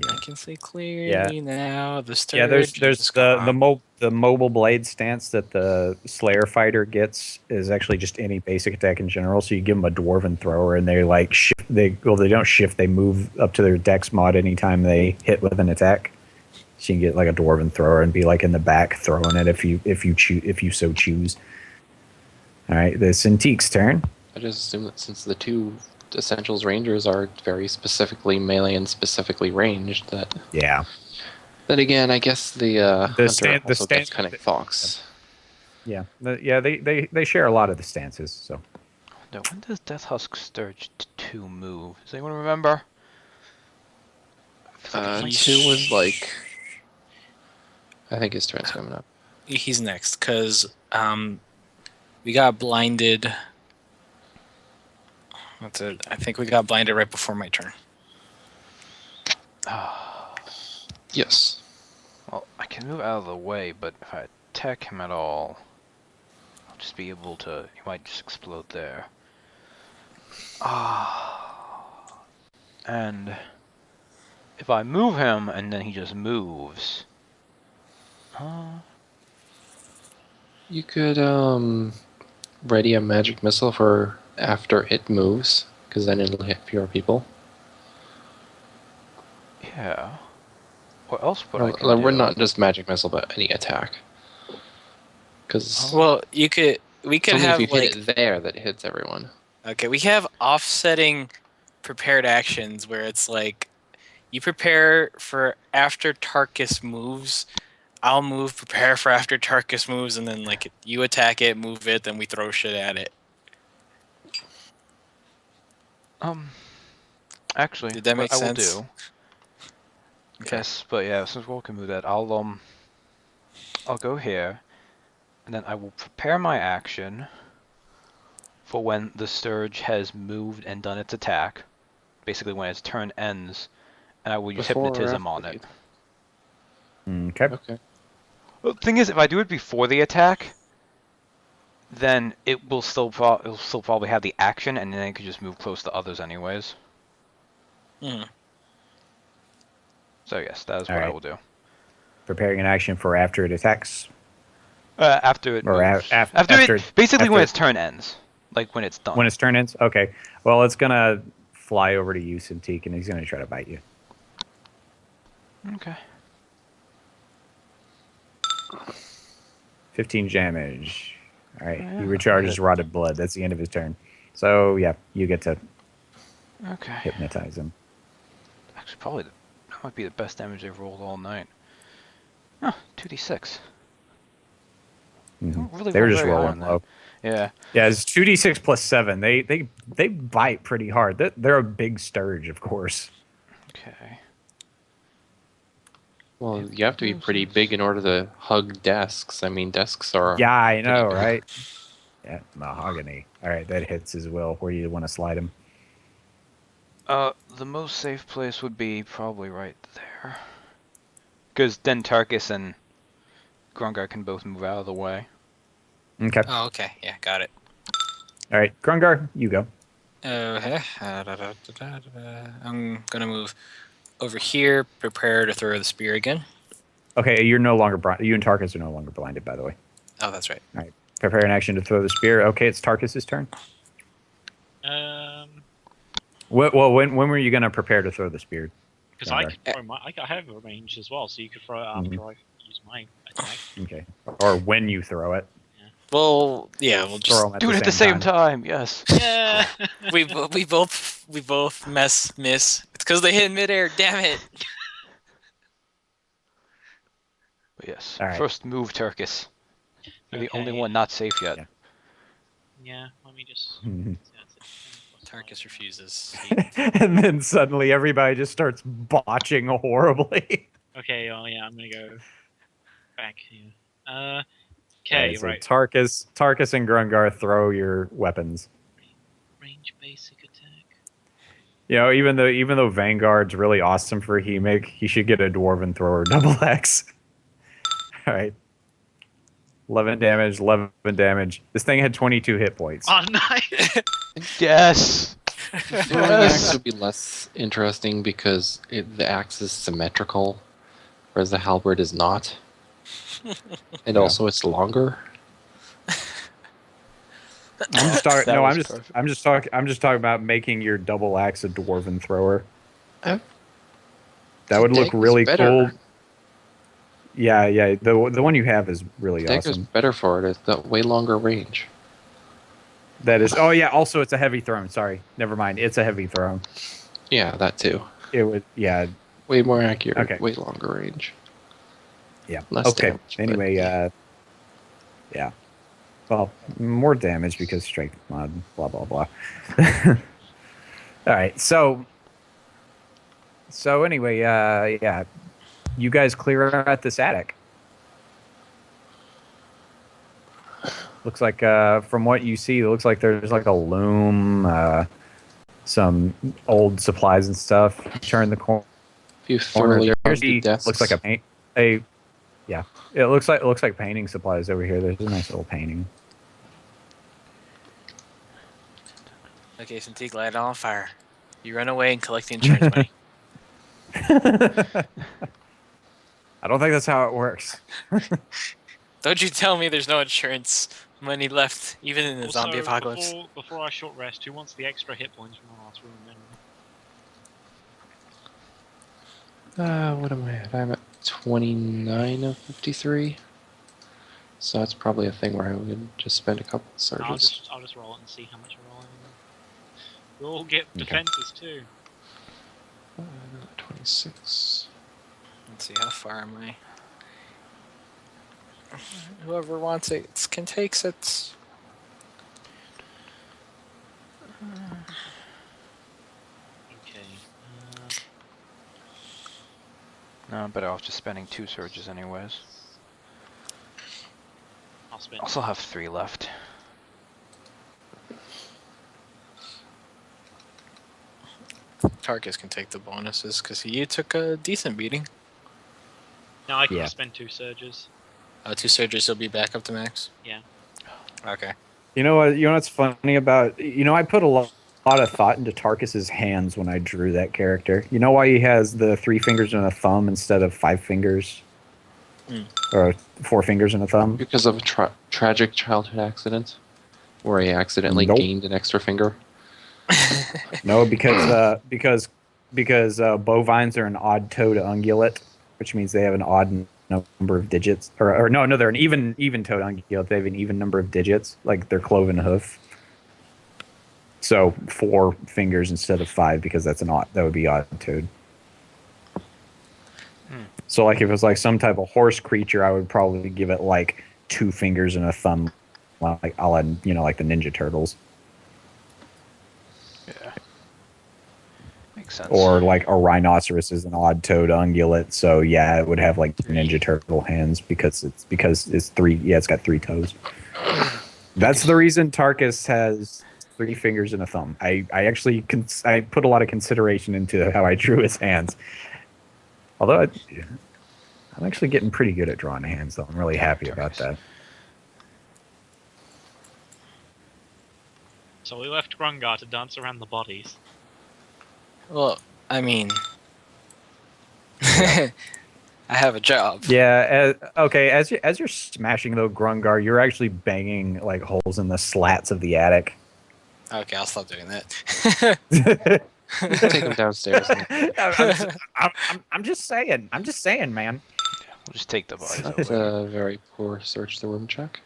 Yeah. can see clearly now. The sturge. Yeah, there's is the gone. the mobile blade stance that the Slayer fighter gets is actually just any basic attack in general. So you give them a dwarven thrower, and they like shift. They don't shift. They move up to their dex mod anytime they hit with an attack. So you can get like a dwarven thrower and be like in the back throwing it if you so choose. All right, the Cintique's turn. I just assume that since the two Essentials Rangers are very specifically melee and specifically ranged, that Yeah. then again, I guess the hunter also gets Cunning Fox. Yeah. They share a lot of the stances. So Now, when does Death Husk Sturge 2 move? Does anyone remember? Two was like, I think his turn's coming up. He's next because we got blinded. That's it. I think we got blinded right before my turn. Yes. Well, I can move out of the way, but if I attack him at all, I'll just be able to. He might just explode there. And if I move him and then he just moves. You could ready a magic missile for after it moves, because then it'll hit fewer people. Yeah. What else would I can do? We're not just magic missile, but any attack. Because Well, we could have if you like hit it there, that hits everyone. okay, we have offsetting prepared actions where it's like you prepare for after Tarkus moves. I'll move, prepare for after Tarkus moves, and then like you attack it, move it, then we throw shit at it. Actually, Did that make what sense? I will do. Okay. Yes, but yeah, since we can move that, I'll go here, and then I will prepare my action for when the Sturge has moved and done its attack. Basically, when its turn ends, and I will use Before or hypnotism after on it. okay. Okay. Well, the thing is, if I do it before the attack, then it will still probably have the action, and then it could just move close to others anyways. Hmm. So yes, that is All what I right. will do. Preparing an action for after it attacks. After it Or moves. after basically when after- its turn ends. Like when it's done. When its turn ends? Okay. Well, it's going to fly over to you, Cintiq, and he's going to try to bite you. Okay. 15 damage. All right. Yeah, He recharges Rotted Blood. That's the end of his turn. So, yeah, you get to Okay. hypnotize him. Actually, probably that might be the best damage they've rolled all night. Huh, 2d6. Mhm. Really They were roll just very high rolling on that. low. Yeah. Yeah, it's 2d6 plus 7. They bite pretty hard. They're a big sturge, of course. Okay. Well, you have to be pretty big in order to hug desks. I mean, desks are. Yeah, I know, big. right? Yeah, mahogany. All right, that hits as well. Where you want to slide him? The most safe place would be probably right there. Because then Tarkus and Grungar can both move out of the way. Okay. Oh, okay. Yeah, got it. All right, Grungar, you go. I'm gonna move over here. Prepare to throw the spear again. Okay, you're no longer you and Tarkus are no longer blinded, by the way. Oh, that's right. All right. Prepare an action to throw the spear. Okay, it's Tarkus's turn. Well, when were you gonna prepare to throw the spear? Because I Rengar? could throw I have a range as well, so you could throw it after I use my attack. Okay. Or when you throw it. Well, yeah, we'll just Throw them Do it at the same time. Yes. Yeah. we both miss. It's because they hit in midair. Damn it! But yes. All right. First move, Turkus. You're the only Okay. one not safe yet. Yeah. Yeah. Let me just. Mhm. Tarkus refuses. And then suddenly everybody just starts botching horribly. Okay. Oh yeah. I'm gonna go back here. Okay. Alright, so Right. Tarkus and Grungar throw your weapons. Range basic attack. You know, even though Vanguard's really awesome for Hemig, he should get a Dwarven thrower double X. All right. 11 damage, 11 damage. This thing had 22 hit points. Oh nice. Yes. Throwing axe would be less interesting because the axe is symmetrical, whereas the halberd is not. And Yeah. also it's longer. I'm just talking. That No, was I'm just. perfect. I'm just talking about making your double axe a Dwarven thrower. Oh. That would look Dagger's really better. cool. Yeah, yeah. The one you have is really Dagger's awesome. better for it. It's got way longer range. That is. Oh yeah. Also, it's a heavy throne. Sorry. Never mind. It's a heavy throne. Yeah, that too. It would. Yeah. Way more accurate. Okay. Way longer range. Yeah. Less Okay. damage, but- Anyway. Yeah. Well, more damage because strength mod. Blah blah blah. All right. So anyway. Yeah. You guys clear out this attic. Looks like, from what you see, it looks like there's like a loom, some old supplies and stuff. Turn the corner. If you thoroughly There's the desks, looks like yeah. It looks like painting supplies over here. There's a nice little painting. Okay, Cintiq, light it on fire. You run away and collect the insurance money. I don't think that's how it works. Don't you tell me there's no insurance money left, even in the Also, zombie apocalypse. Before our short rest, who wants the extra hit points from the last room? Then? what am I at? I'm at 29 of 53. So that's probably a thing where I would just spend a couple of surges. I'll just roll it and see how much I roll. We'll all get Okay. defenses too. 26. Let's see, how far am I? Whoever wants it can take it. Okay. No, I'm better off just spending 2 surges anyways. I'll spend. I also have 3 left. Tarkus can take the bonuses because you took a decent beating. No, I can Yeah. spend 2 surges. 2 surges, you'll be back up to max. Yeah. Okay. You know what? You know what's funny about? You know, I put a lot of thought into Tarkus's hands when I drew that character. You know why he has the 3 fingers and a thumb instead of 5 fingers, or 4 fingers and a thumb? Because of a tragic childhood accident where he accidentally Nope. gained an extra finger. No, because bovines are an odd-toed ungulate, which means they have an odd number of digits. Or no, they're an even-toed ungulate. They have an even number of digits, like their cloven hoof. So 4 fingers instead of 5 because that would be odd-toed. So like if it was like some type of horse creature, I would probably give it like 2 fingers and a thumb, like a la, like the Ninja Turtles. Yeah. Makes sense. Or like a rhinoceros is an odd-toed ungulate, so yeah, it would have like Ninja Turtle hands because it's 3. Yeah, it's got 3 toes. That's the reason Tarkus has 3 fingers and a thumb. I actually I put a lot of consideration into how I drew his hands. Although I'm actually getting pretty good at drawing hands, though. I'm really happy about that. So we left Grungar to dance around the bodies. Well, I mean, I have a job. Yeah. Okay. As you're smashing though Grungar, you're actually banging like holes in the slats of the attic. Okay, I'll stop doing that. Take him downstairs. I'm just saying. I'm just saying, man. We'll just take the bodies That's over. a very poor search the room check.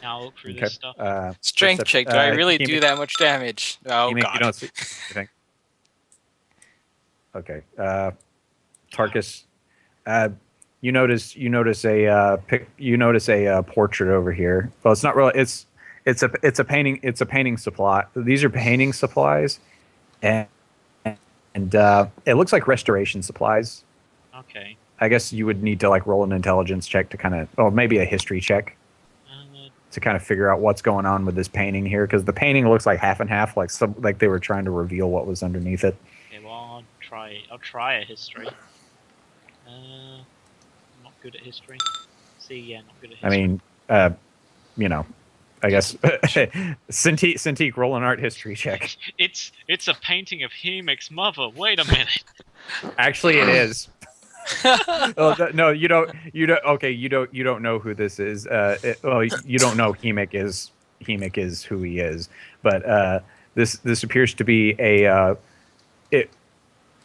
Now I'll look through Okay. this stuff. Strength check. Do I really do that much damage? Oh You god. don't see anything. Okay. Tarkus, you notice a portrait over here. Well, it's not really. It's a painting. It's a painting supply. These are painting supplies, and it looks like restoration supplies. Okay. I guess you would need to like roll an intelligence check to kind of, or maybe a history check to kind of figure out what's going on with this painting here, because the painting looks like half and half, like they were trying to reveal what was underneath it. Okay, well, I'll try a history. Not good at history. See, yeah, not good at history. I mean, I guess Cintiq, roll an art history check. It's a painting of Hemek's mother. Wait a minute. Actually, it is. Oh, no, you don't. Okay, you don't know who this is. You don't know Hemek is who he is. But this appears to be it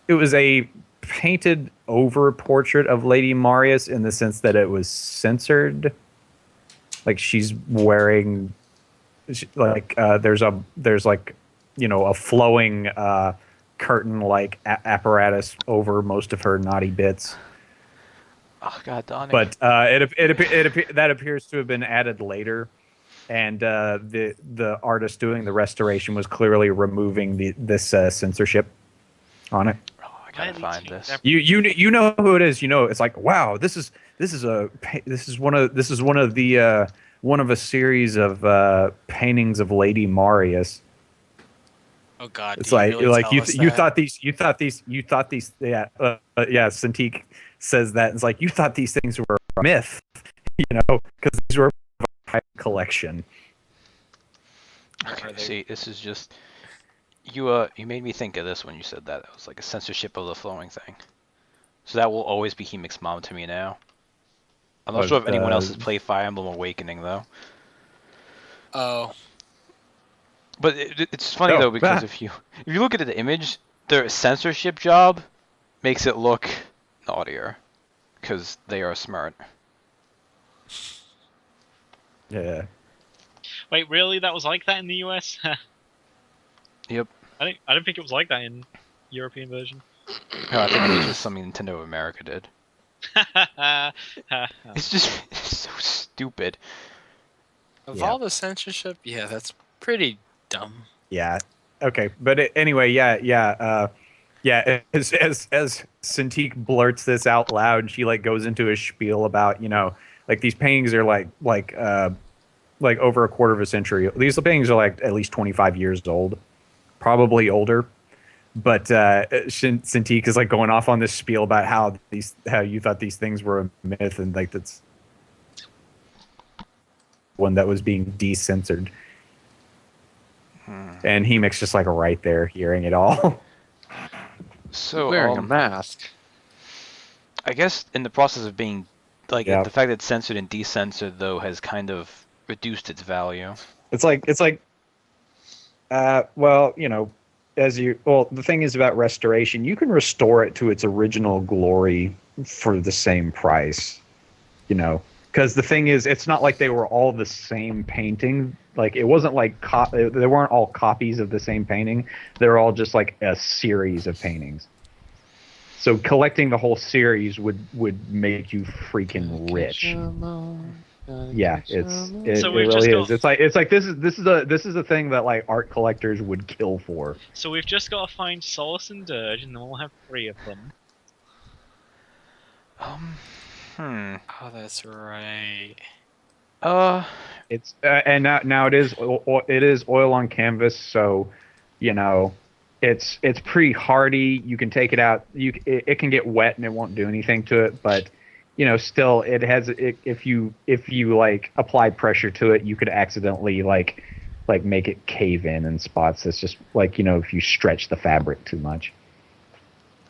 was a painted over portrait of Lady Marius in the sense that it was censored. Like she's wearing, there's like, a flowing curtain like apparatus over most of her naughty bits. Oh God, Donnie. But that appears to have been added later, and the artist doing the restoration was clearly removing this censorship on it. Oh, I gotta find this. You know who it is. It's like, wow, this is one of a series of paintings of Lady Marius. Oh god. It's do like really tell us you that? thought these yeah Cintiq says that. It's like you thought these things were a myth, because these were a private collection. Okay, see, this is just you made me think of this when you said that. It was like a censorship of the flowing thing. So that will always be Hemek's mom to me now. I'm not sure if anyone else has played Fire Emblem Awakening though. Oh. But it's funny though, because if you look at the image, their censorship job makes it look naughtier because they are smart. Yeah. Wait, really? That was like that in the US? Yep. I don't think it was like that in European version. No, I think it was just something Nintendo of America did. It's just so stupid. Of Yeah. all the censorship, yeah, that's pretty dumb. Yeah. Okay. But anyway, yeah. As Cintiq blurts this out loud, she like goes into a spiel about like these paintings are like over a quarter of a century. These paintings are like at least 25 years old, probably older. But Cintiq is like going off on this spiel about how you thought these things were a myth, and like that's one that was being decensored. And Hemek's just like right there hearing it all. So Wearing a mask. I guess in the process of being like Yeah. the fact that it's censored and decensored though has kind of reduced its value. It's like well, the thing is about restoration, you can restore it to its original glory for the same price, because the thing is, it's not like they were all the same painting. Like it wasn't like they weren't all copies of the same painting. They're all just like a series of paintings. So collecting the whole series would make you freaking rich. Yeah, it So we've really just is. It's like this is a thing that like art collectors would kill for. So we've just got to find Solace and Dirge, and then we'll have 3 of them. Oh, that's right. It's and now it is oil on canvas, so it's pretty hardy. You can take it out. It can get wet and it won't do anything to it, but still if you like apply pressure to it, you could accidentally like like make it cave in spots. It's just like, if you stretch the fabric too much.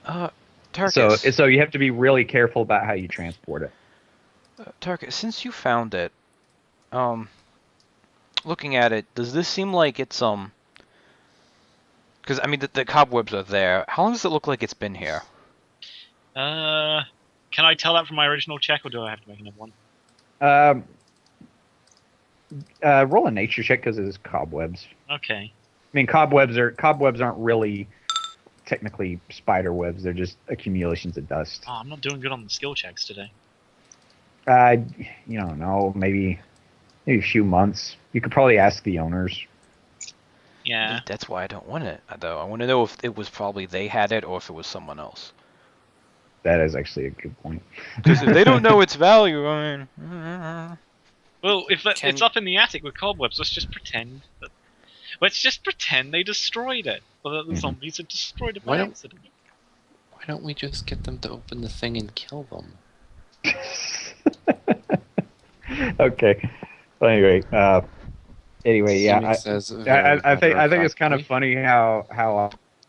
So Turkus, so you have to be really careful about how you transport it. Turkus, since you found it, looking at it, does this seem like it's because I mean the cobwebs are there. How long does it look like it's been here? Can I tell that from my original check, or do I have to make another one? Um, roll a nature check because it is cobwebs. Okay. I mean, cobwebs aren't really technically spider webs. They're just accumulations of dust. Oh, I'm not doing good on the skill checks today. You don't know, maybe a few months. You could probably ask the owners. Yeah. That's why I don't want it, though. I want to know if it was probably they had it or if it was someone else. That is actually a good point. Because if they don't know its value, I mean... Well, if Can- it's up in the attic with cobwebs, let's just pretend they destroyed it. Or that the Mhm. zombies had destroyed it Why by don't- accident. Why don't we just get them to open the thing and kill them? Okay. Well, anyway, yeah. Jimmy says I think it's kind of matter-of-factly. funny how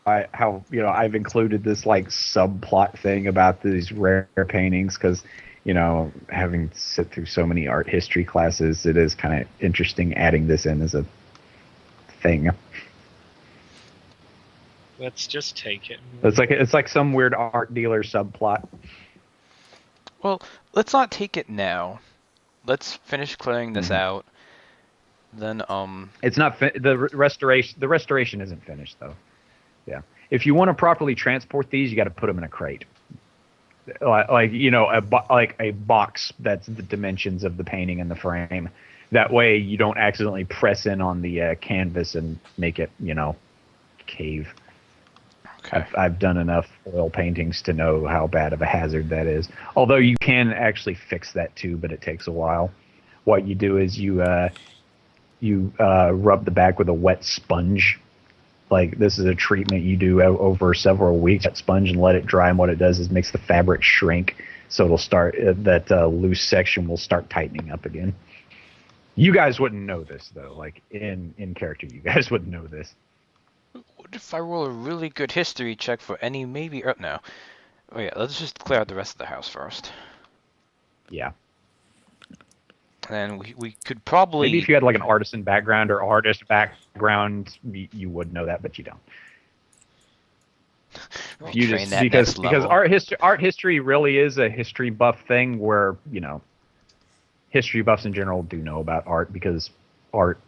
I've included this like subplot thing about these rare paintings because having sit through so many art history classes, it is kind of interesting adding this in as a thing. Let's just take it. It's like some weird art dealer subplot. Well, let's not take it now. Let's finish clearing this Mhm. out. Then, It's not the restoration. The restoration isn't finished though. Yeah, if you want to properly transport these, you got to put them in a crate, like a box that's the dimensions of the painting and the frame. That way, you don't accidentally press in on the canvas and make it, cave. okay. I've done enough oil paintings to know how bad of a hazard that is. Although you can actually fix that too, but it takes a while. What you do is you rub the back with a wet sponge. Like this is a treatment you do over several weeks. That sponge and let it dry, and what it does is makes the fabric shrink, so it'll start that loose section will start tightening up again. You guys wouldn't know this though. Like in character, you guys wouldn't know this. What if I roll a really good history check for any maybe... no. Oh yeah, let's just clear out the rest of the house first. Yeah. And we could probably... Maybe if you had like an artisan background or artist background, you would know that, but you don't. You train just that because next level. art history really is a history buff thing where history buffs in general do know about art because art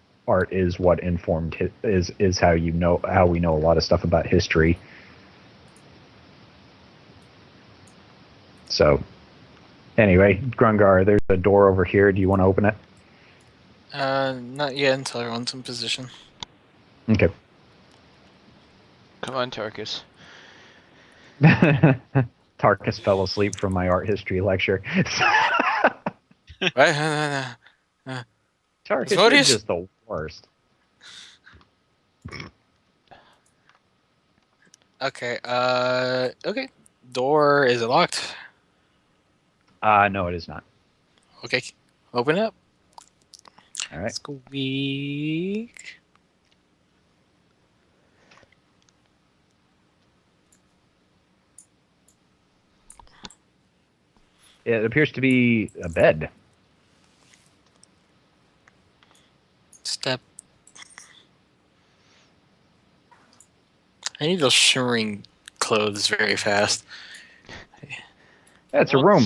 is what informed is how we know a lot of stuff about history. So anyway, Grungar, there's a door over here. Do you want to open it? Not yet until everyone's in position. Okay. Come on, Turkus. Tarkus fell asleep from my art history lecture. Right? Tarkus, What you're is- just the worst. Okay. Okay. Door is it locked? No, it is not. Okay. Open it up. All right. Squeak. It appears to be a bed. Step. I need those shimmering clothes very fast. Yeah, it's a room.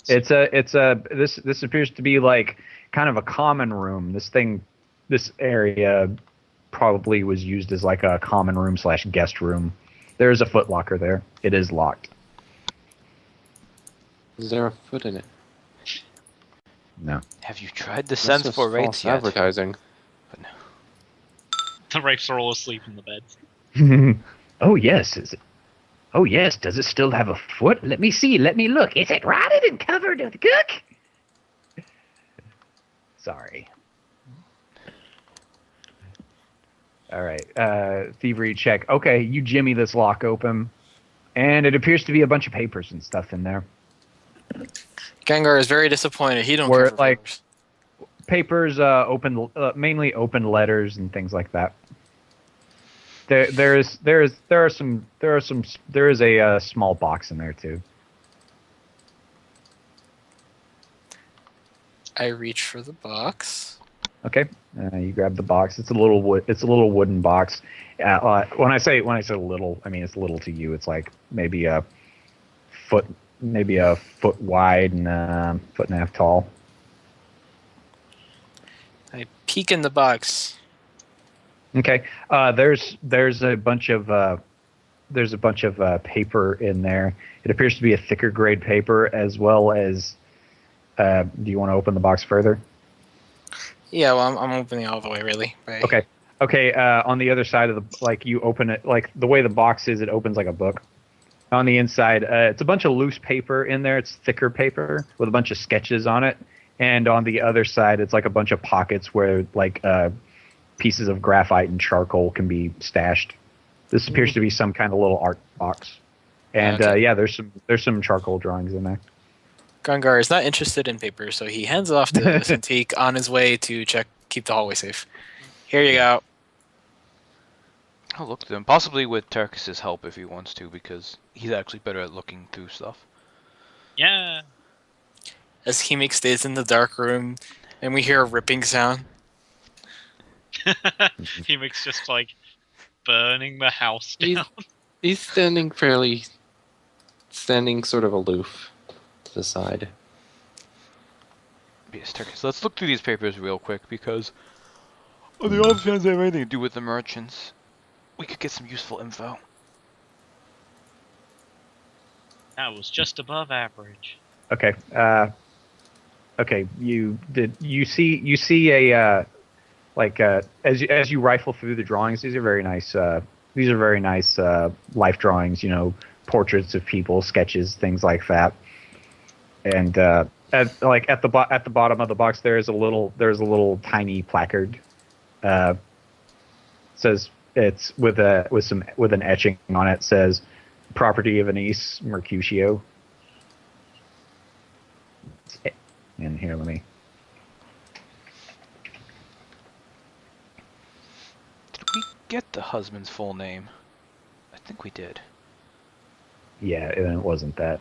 What's- This appears to be like kind of a common room. This area probably was used as like a common room / guest room. There is a footlocker there. It is locked. Is there a foot in it? No. Have you tried the That's sense just for rates false yet? advertising. The wraiths are all asleep in the beds. Oh yes. Oh yes. Does it still have a foot? Let me see. Let me look. Is it rotted and covered with gook? Sorry. All right. Thievery check. Okay, you jimmy this lock open, and it appears to be a bunch of papers and stuff in there. Gengar is very disappointed. He don't Where, care for like- papers. papers, mainly open letters and things like that. There is a small box in there too. I reach for the box. Okay, you grab the box. It's a little wooden box. When I say little, I mean it's little to you. It's like maybe a foot wide and foot and a half tall. I peek in the box. Okay. There's a bunch of paper in there. It appears to be a thicker grade paper, as well as. Do you want to open the box further? Yeah, well, I'm opening all the way, really. Right. Okay. Okay. On the other side of you open it like the way the box is. It opens like a book. On the inside, it's a bunch of loose paper in there. It's thicker paper with a bunch of sketches on it. And on the other side, it's like a bunch of pockets where pieces of graphite and charcoal can be stashed. This appears to be some kind of little art box. And Okay. there's some charcoal drawings in there. Gungar is not interested in paper, so he hands it off to Cintiq on his way to keep the hallway safe. Here you go. I'll look through them, possibly with Turkis's help if he wants to, because he's actually better at looking through stuff. Yeah. As Hemik stays in the dark room, and we hear a ripping sound. Hemik's just like burning the house He's, down. he's standing sort of aloof to the side. Yes, Turkis. Let's look through these papers real quick, because on the off chance they have anything to do with the merchants, we could get some useful info. That was just above average. Okay. Okay. You see a as you rifle through the drawings. These are very nice. These are very nice life drawings. You know, portraits of people, sketches, things like that. And at the bottom of the box, there's a little tiny placard. Says it's with an etching on it. Says property of Anise Mercutio. And here, let me. Did we get the husband's full name? I think we did. Yeah, and it wasn't that.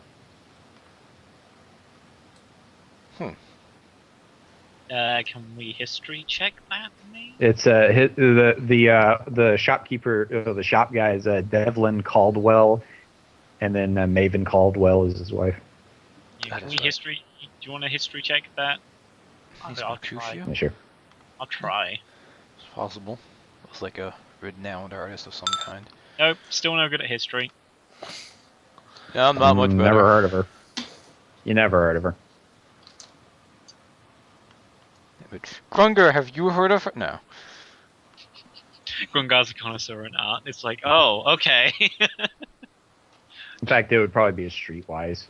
Can we history check that, maybe? It's the shopkeeper, the shop guy is Devlin Caldwell, and then Maven Caldwell is his wife. Yeah, That can is we right. history? Do you want to history check that? He's I'll try. Mercutio? Yeah, sure. I'll try. It's possible. It's like a renowned artist of some kind. Nope, still no good at history. Yeah, I'm not much better. Never heard of her. You never heard of her. But Grunger, have you heard of her? No. Grungar's a connoisseur in art. It's like, oh, okay. In fact, it would probably be a streetwise.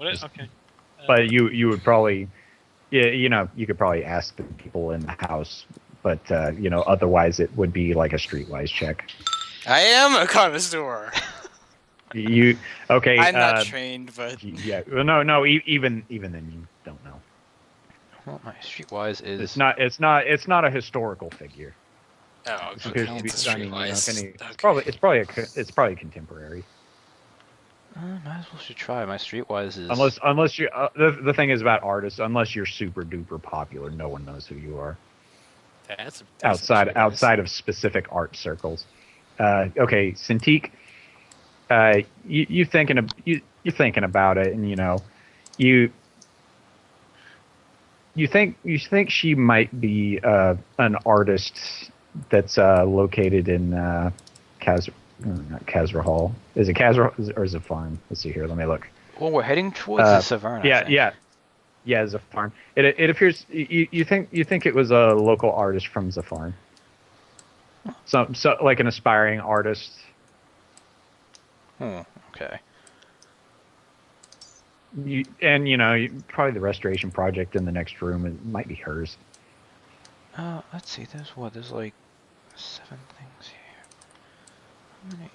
Okay. But you would probably, yeah, you could probably ask the people in the house. But otherwise it would be like a streetwise check. I am a connoisseur. You okay? I'm not trained, but Yeah. Well, no. Even then, you don't know. Well, my streetwise is. It's not a historical figure. oh, It okay. appears to be. It's I mean, streetwise. it's probably contemporary. Might as well should try. My streetwise is. Unless you the thing is about artists, unless you're super duper popular, no one knows who you are That's outside of specific art circles. Okay, Cintiq, you're thinking about it, and you think she might be an artist that's located in not Kazra Hall. Is it Kazra or is it Farm? Let's see here. Let me look. Well, we're heading towards the Savannah. I think. Yeah. It's a farm. It appears you think it was a local artist from Zafarn. So like an aspiring artist. Okay. Probably the restoration project in the next room. It might be hers. Let's see. There's like 7 things here. How many?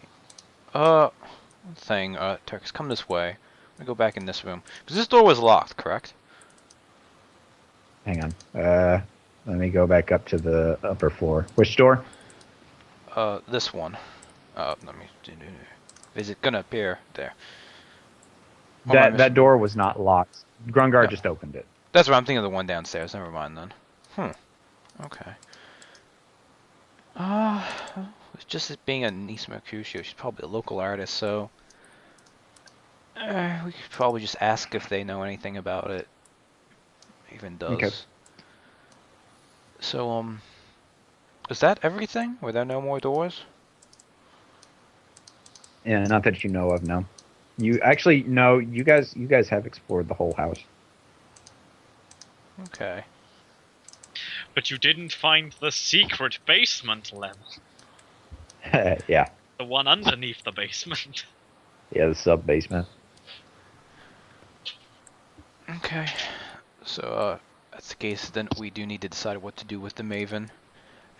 One thing. Turks, come this way. I'm gonna go back in this room because this door was locked, correct? Hang on. Let me go back up to the upper floor. Which door? This one. Let me. Is it gonna appear there? Or am I That missing door one? was not locked. Grungar No. just opened it. That's what I'm thinking of, the one downstairs. Never mind then. Okay. It's just it being a niece Mercutio, she's probably a local artist, so we could probably just ask if they know anything about it. Even does. Okay. So, is that everything? Were there no more doors? Yeah, not that you know of. No. You actually no. You guys have explored the whole house. Okay. But you didn't find the secret basement level. Yeah. The one underneath the basement. Yeah, the sub basement. Okay. So, that's the case, then we do need to decide what to do with the Maven.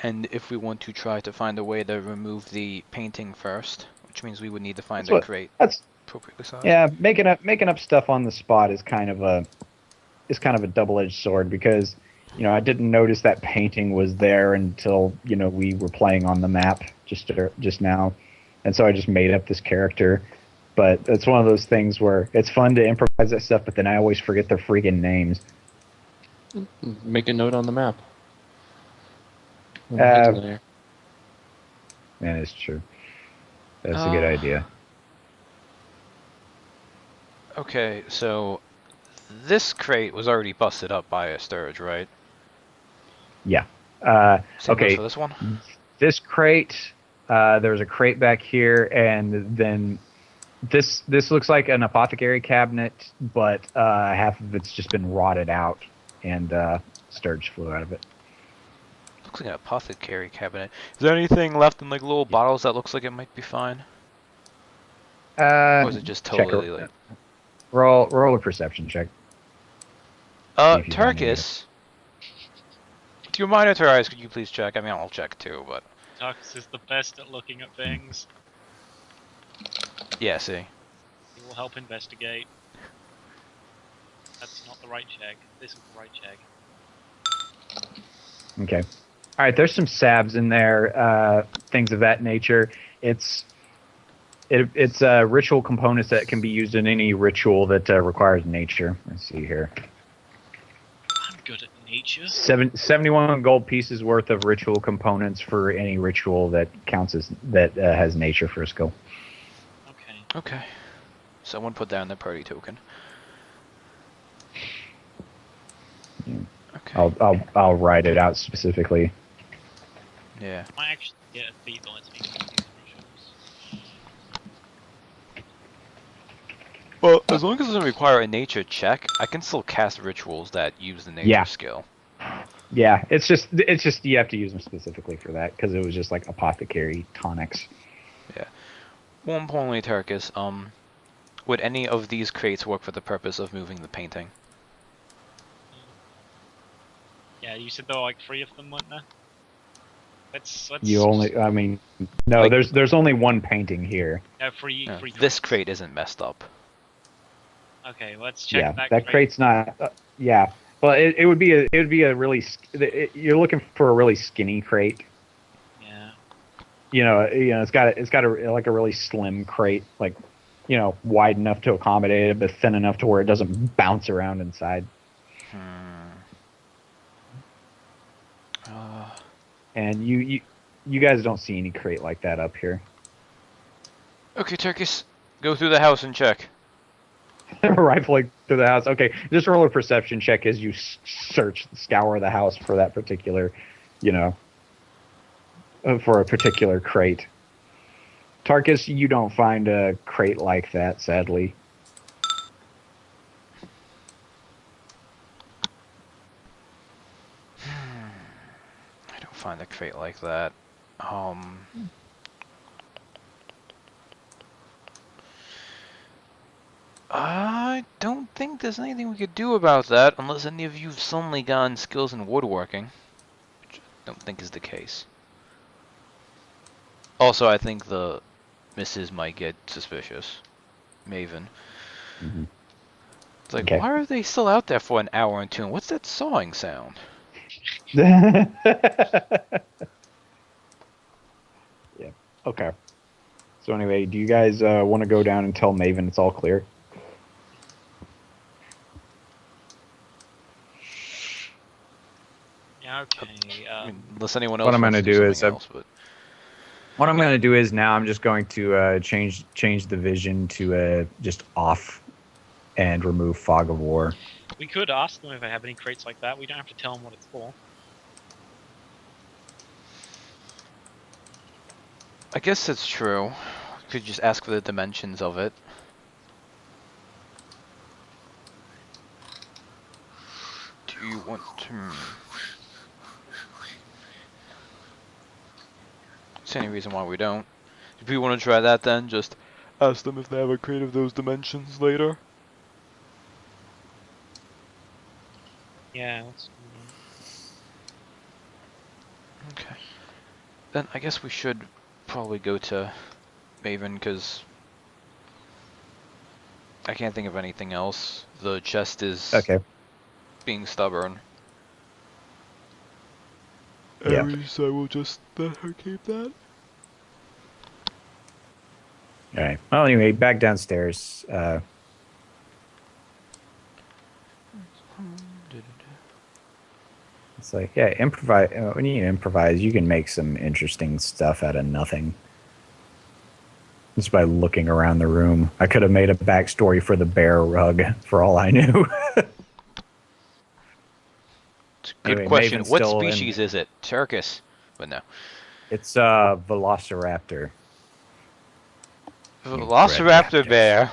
And if we want to try to find a way to remove the painting first, which means we would need to find That's a what- crate That's appropriately sized. yeah. Making up stuff on the spot is kind of a double-edged sword because I didn't notice that painting was there until we were playing on the map just now, and so I just made up this character. But it's one of those things where it's fun to improvise that stuff, but then I always forget their freaking names. Make a note on the map. Uh, There. Yeah, it's true. That's a good idea. Okay, so this crate was already busted up by a Sturge, right? Yeah. Same goes Okay. for this one? This crate, there's a crate back here, and then this looks like an apothecary cabinet, but half of it's just been rotted out, and Sturge flew out of it. Looks like an apothecary cabinet. Is there anything left in like little bottles that looks like it might be fine? Or is it just check totally a- like... roll a perception check. if you find any. Turkis? With your monitor eyes, could you please check? I mean, I'll check too, but... Tux is the best at looking at things. Yeah, see. He will help investigate. That's not the right check. This is the right check. Okay. All right. There's some salves in there, things of that nature. It's ritual components that can be used in any ritual that requires nature. Let's see here. I'm good at nature. 71 gold pieces worth of ritual components for any ritual that counts as has nature for a skill. Okay. Okay. Someone put down the party token. Yeah. Okay. I'll write it out specifically. Yeah. I might actually get a feat that lets me use rituals. Well, as long as it doesn't require a nature check, I can still cast rituals that use the nature Yeah. skill. Yeah, it's just you have to use them specifically for that because it was just like apothecary tonics. More importantly, Turkis, would any of these crates work for the purpose of moving the painting? Yeah, you said there were like 3 of them, weren't there? Let's. You only, I mean, no, Like- there's only one painting here. No, three. No, Three. this crates. crate isn't messed up. Okay, let's check Yeah, that. that crate's not. Yeah, well, it would be a really. You're looking for a really skinny crate. Yeah. It's got a like a really slim crate, like wide enough to accommodate it, but thin enough to where it doesn't bounce around inside. And you guys don't see any crate like that up here. Okay, Turkis, go through the house and check. Rifling through the house. Okay, just roll a perception check as you scour the house for that particular, for a particular crate. Tarkus, you don't find a crate like that, sadly. I don't find a crate like that. I don't think there's anything we could do about that unless any of you have suddenly gotten skills in woodworking, which I don't think is the case. Also, I think the missus might get suspicious. Maven. Mm-hmm. It's like, Okay. why are they still out there for an hour and two? And what's that sawing sound? Yeah. Okay. So anyway, do you guys want to go down and tell Maven it's all clear? Yeah, okay. I mean, unless anyone what else I'm wants gonna to do do something is, else, but What I'm going to do is now I'm just going to change the vision to just off and remove fog of war. We could ask them if they have any crates like that. We don't have to tell them what it's for. I guess that's true. Could just ask for the dimensions of it. Do you want to? Is there any reason why we don't? If we want to try that, then just ask them if they have a crate of those dimensions later. Yeah, let's do Okay. Then I guess we should probably go to Maven, because I can't think of anything else. The chest is Okay. being stubborn. Yeah. So we'll just let her keep that. All right. Well, anyway, back downstairs. It's like, yeah, improvise. When you improvise, you can make some interesting stuff out of nothing. Just by looking around the room. I could have made a backstory for the bear rug, for all I knew. Good Anyway, question. Maven's What still in species is it? Turkus? But no. It's a velociraptor. Velociraptor raptors. bear.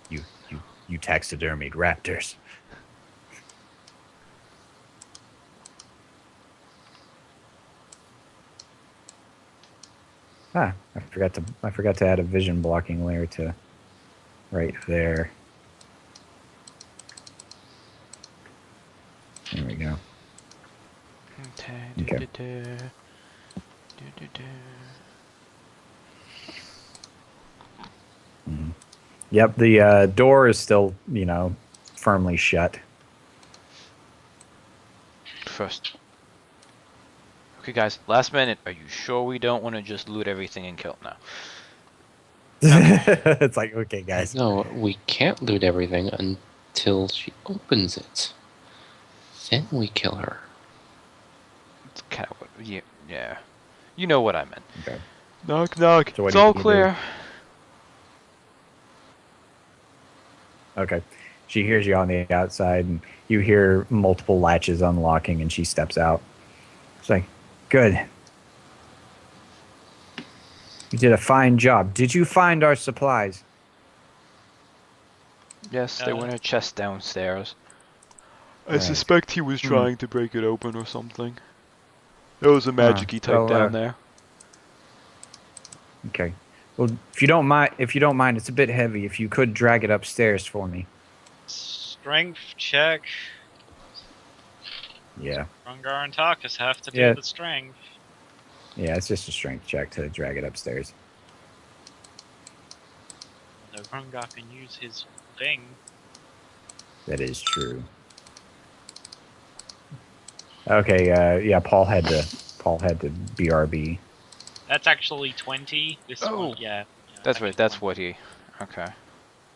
You taxidermied raptors. Ah, I forgot to add a vision blocking layer to right there. There we go. Okay. Mhm. Yep, the door is still, firmly shut. First. Okay, guys. Last minute. Are you sure we don't want to just loot everything and kill now? It's like, okay, guys. No, we can't loot everything until she opens it. Then we kill her. It's kind of what. Yeah. You know what I meant. Okay. Knock, knock. So what It's do you all need to clear. Okay. She hears you on the outside, and you hear multiple latches unlocking, and she steps out. It's like, good. You did a fine job. Did you find our supplies? Yes, they were in a chest downstairs. I Right. suspect he was Hmm. trying to break it open or something. There was a magic-y type well, down there. Okay. Well, if you don't mind, it's a bit heavy. If you could drag it upstairs for me. strength check. Yeah. Rungar and Tarkus have to do Yeah. the strength. Yeah, it's just a strength check to drag it upstairs. No, Rungar can use his thing. That is true. Okay. Yeah. Paul had to BRB. That's actually 20. This Oh. one, yeah. That's actually right. That's 20. what he. Okay.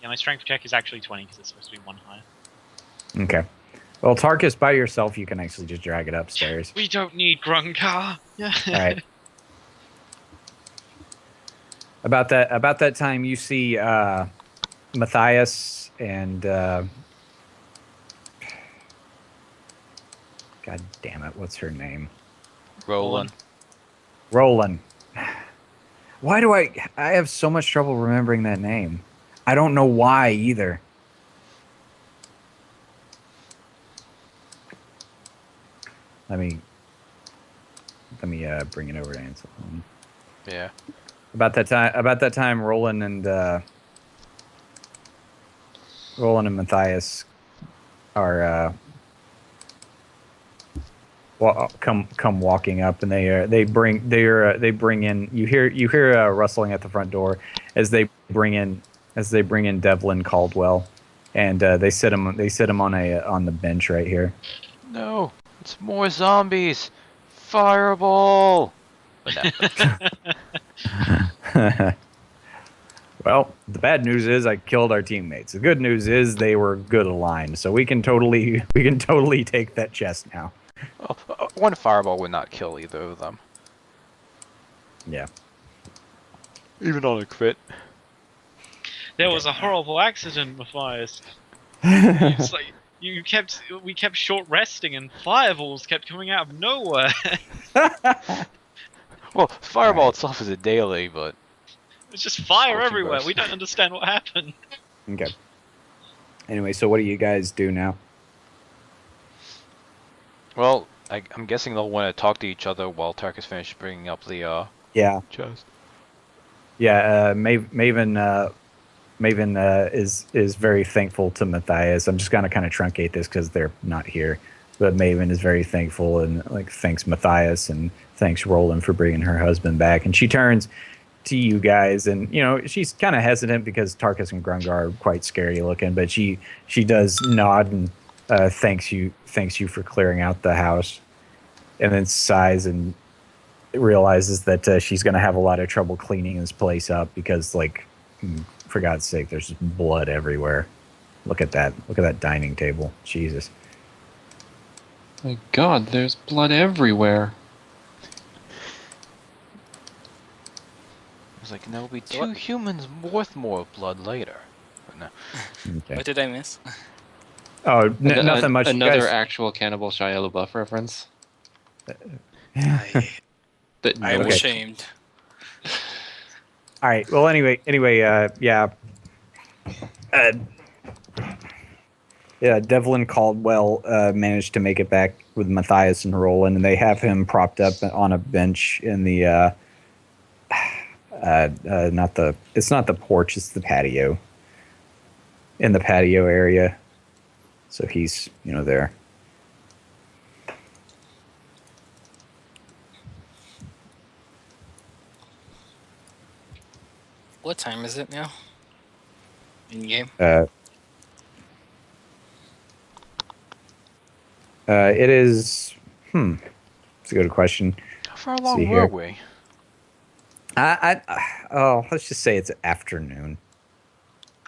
Yeah, my strength check is actually 20 because it's supposed to be one higher. Okay. Well, Tarkus, by yourself, you can actually just drag it upstairs. We don't need Grungar. Yeah. All right. About that time, you see Matthias and God damn it, what's her name? Roland. Roland. Why do I have so much trouble remembering that name? I don't know why either. Let me bring it over to Anselm. Yeah. About that time, Roland and Matthias are come walking up, and they bring in. You hear rustling at the front door as they bring in Devlin Caldwell, and they sit him on the bench right here. No. It's more zombies. Fireball. But no. Well, the bad news is I killed our teammates. The good news is they were good aligned, so we can totally take that chest now. Oh, one fireball would not kill either of them. Yeah. Even on a crit. There was a horrible accident, Matthias. It's like we kept short resting and fireballs kept coming out of nowhere. Well, fireball Alright. itself is a daily, but It's just fire Scorching everywhere. burst. We don't understand what happened. Okay. Anyway, so what do you guys do now? well, I'm guessing they'll want to talk to each other while Tarkus finished bringing up the Yeah. chest. Yeah, Maven is very thankful to Matthias. I'm just gonna kind of truncate this because they're not here, but Maven is very thankful and like thanks Matthias and thanks Roland for bringing her husband back. And she turns to you guys, and you know she's kind of hesitant because Tarkus and Grungar are quite scary looking, but she does nod and thanks you for clearing out the house, and then sighs and realizes that she's going to have a lot of trouble cleaning this place up because, like, for God's sake, there's just blood everywhere. Look at that. Look at that dining table. Jesus. My God, there's blood everywhere. I was like, and there will be So two what- humans worth more blood later. But no. Okay. What did I miss? Oh, nothing much. You Another guys- actual Cannibal Shia LaBeouf reference. I That am no Okay. ashamed. All right. Well, anyway, yeah. Devlin Caldwell managed to make it back with Matthias and Roland, and they have him propped up on a bench in the it's not the porch, it's the patio. In the patio area. So he's, there. What time is it now? In game? It is. It's a good question. How far along See were here. we? Let's just say it's afternoon.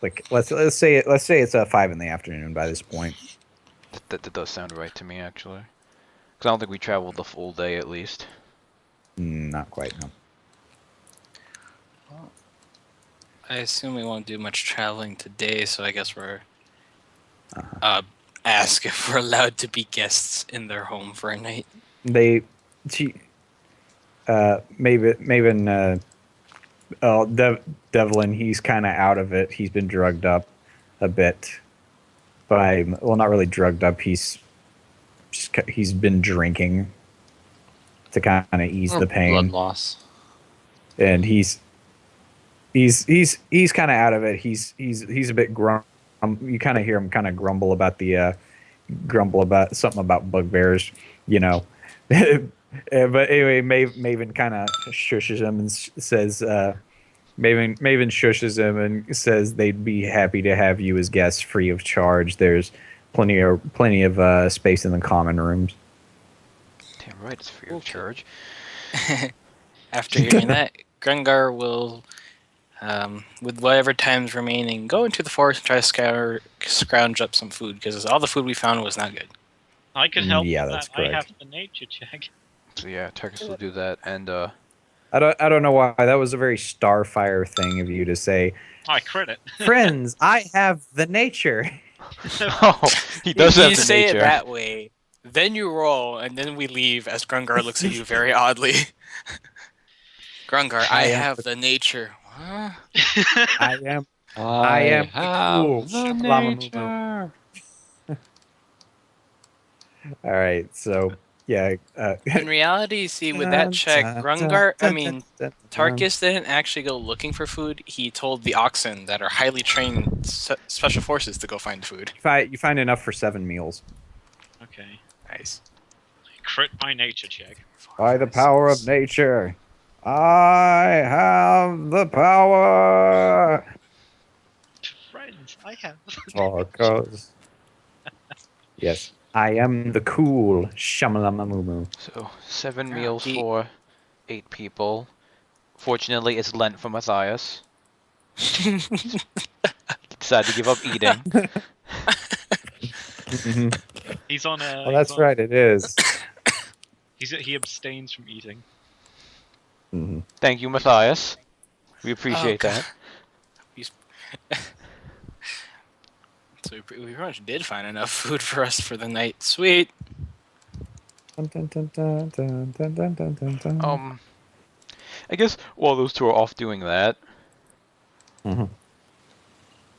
Like let's say it's 5 in the afternoon by this point. That does sound right to me, actually. Because I don't think we traveled the full day, at least. Not quite. No. I assume we won't do much traveling today, so I guess we're Uh-huh. ask if we're allowed to be guests in their home for a night. Devlin, he's kind of out of it. He's been drugged up a bit not really drugged up. He's been drinking to kind of ease Or the pain. blood loss. And he's kind of out of it. He's a bit you kind of hear him kind of grumble about something about bugbears, But anyway, Maven kind of shushes him and says, Maven shushes him and says they'd be happy to have you as guests free of charge. There's plenty of space in the common rooms. Damn right, it's free of Okay. charge. After hearing that, Grungar will, with whatever time's remaining, go into the forest and try to scrounge up some food because all the food we found was not good. I could help Yeah, with that's that. I correct. have the nature check. So yeah, Tarkus will do that, and I don't know why that was a very Starfire thing of you to say. I crit it. Friends, I have the nature. oh, he does you have the say nature. it that way, then you roll, and then we leave as Grungar looks at you very oddly. Grungar, I have the nature. Huh? I am. I am have cool. the Shabalamoo. nature. All right, so yeah. In reality, see, with that check, Tarkus didn't actually go looking for food. He told the oxen that are highly trained special forces to go find food. You find enough for 7 meals. Okay. Nice. Crit my nature check. By the power of nature, I have the power. Friends, I have. Tarkus. Yes, I am the cool Shamalamamumu. So 7 Yeah, meals he- for 8 people. Fortunately, it's Lent for Matthias. He decided to give up eating. Mhm. He's on a. Well, that's right. It is. He abstains from eating. Mhm. Thank you, Matthias. We Oh, appreciate God. that. So we pretty much did find enough food for us for the night. Sweet. Dun, dun, dun, dun, dun, dun, dun, dun, dun, dun. I guess while those two are off doing that, Mhm.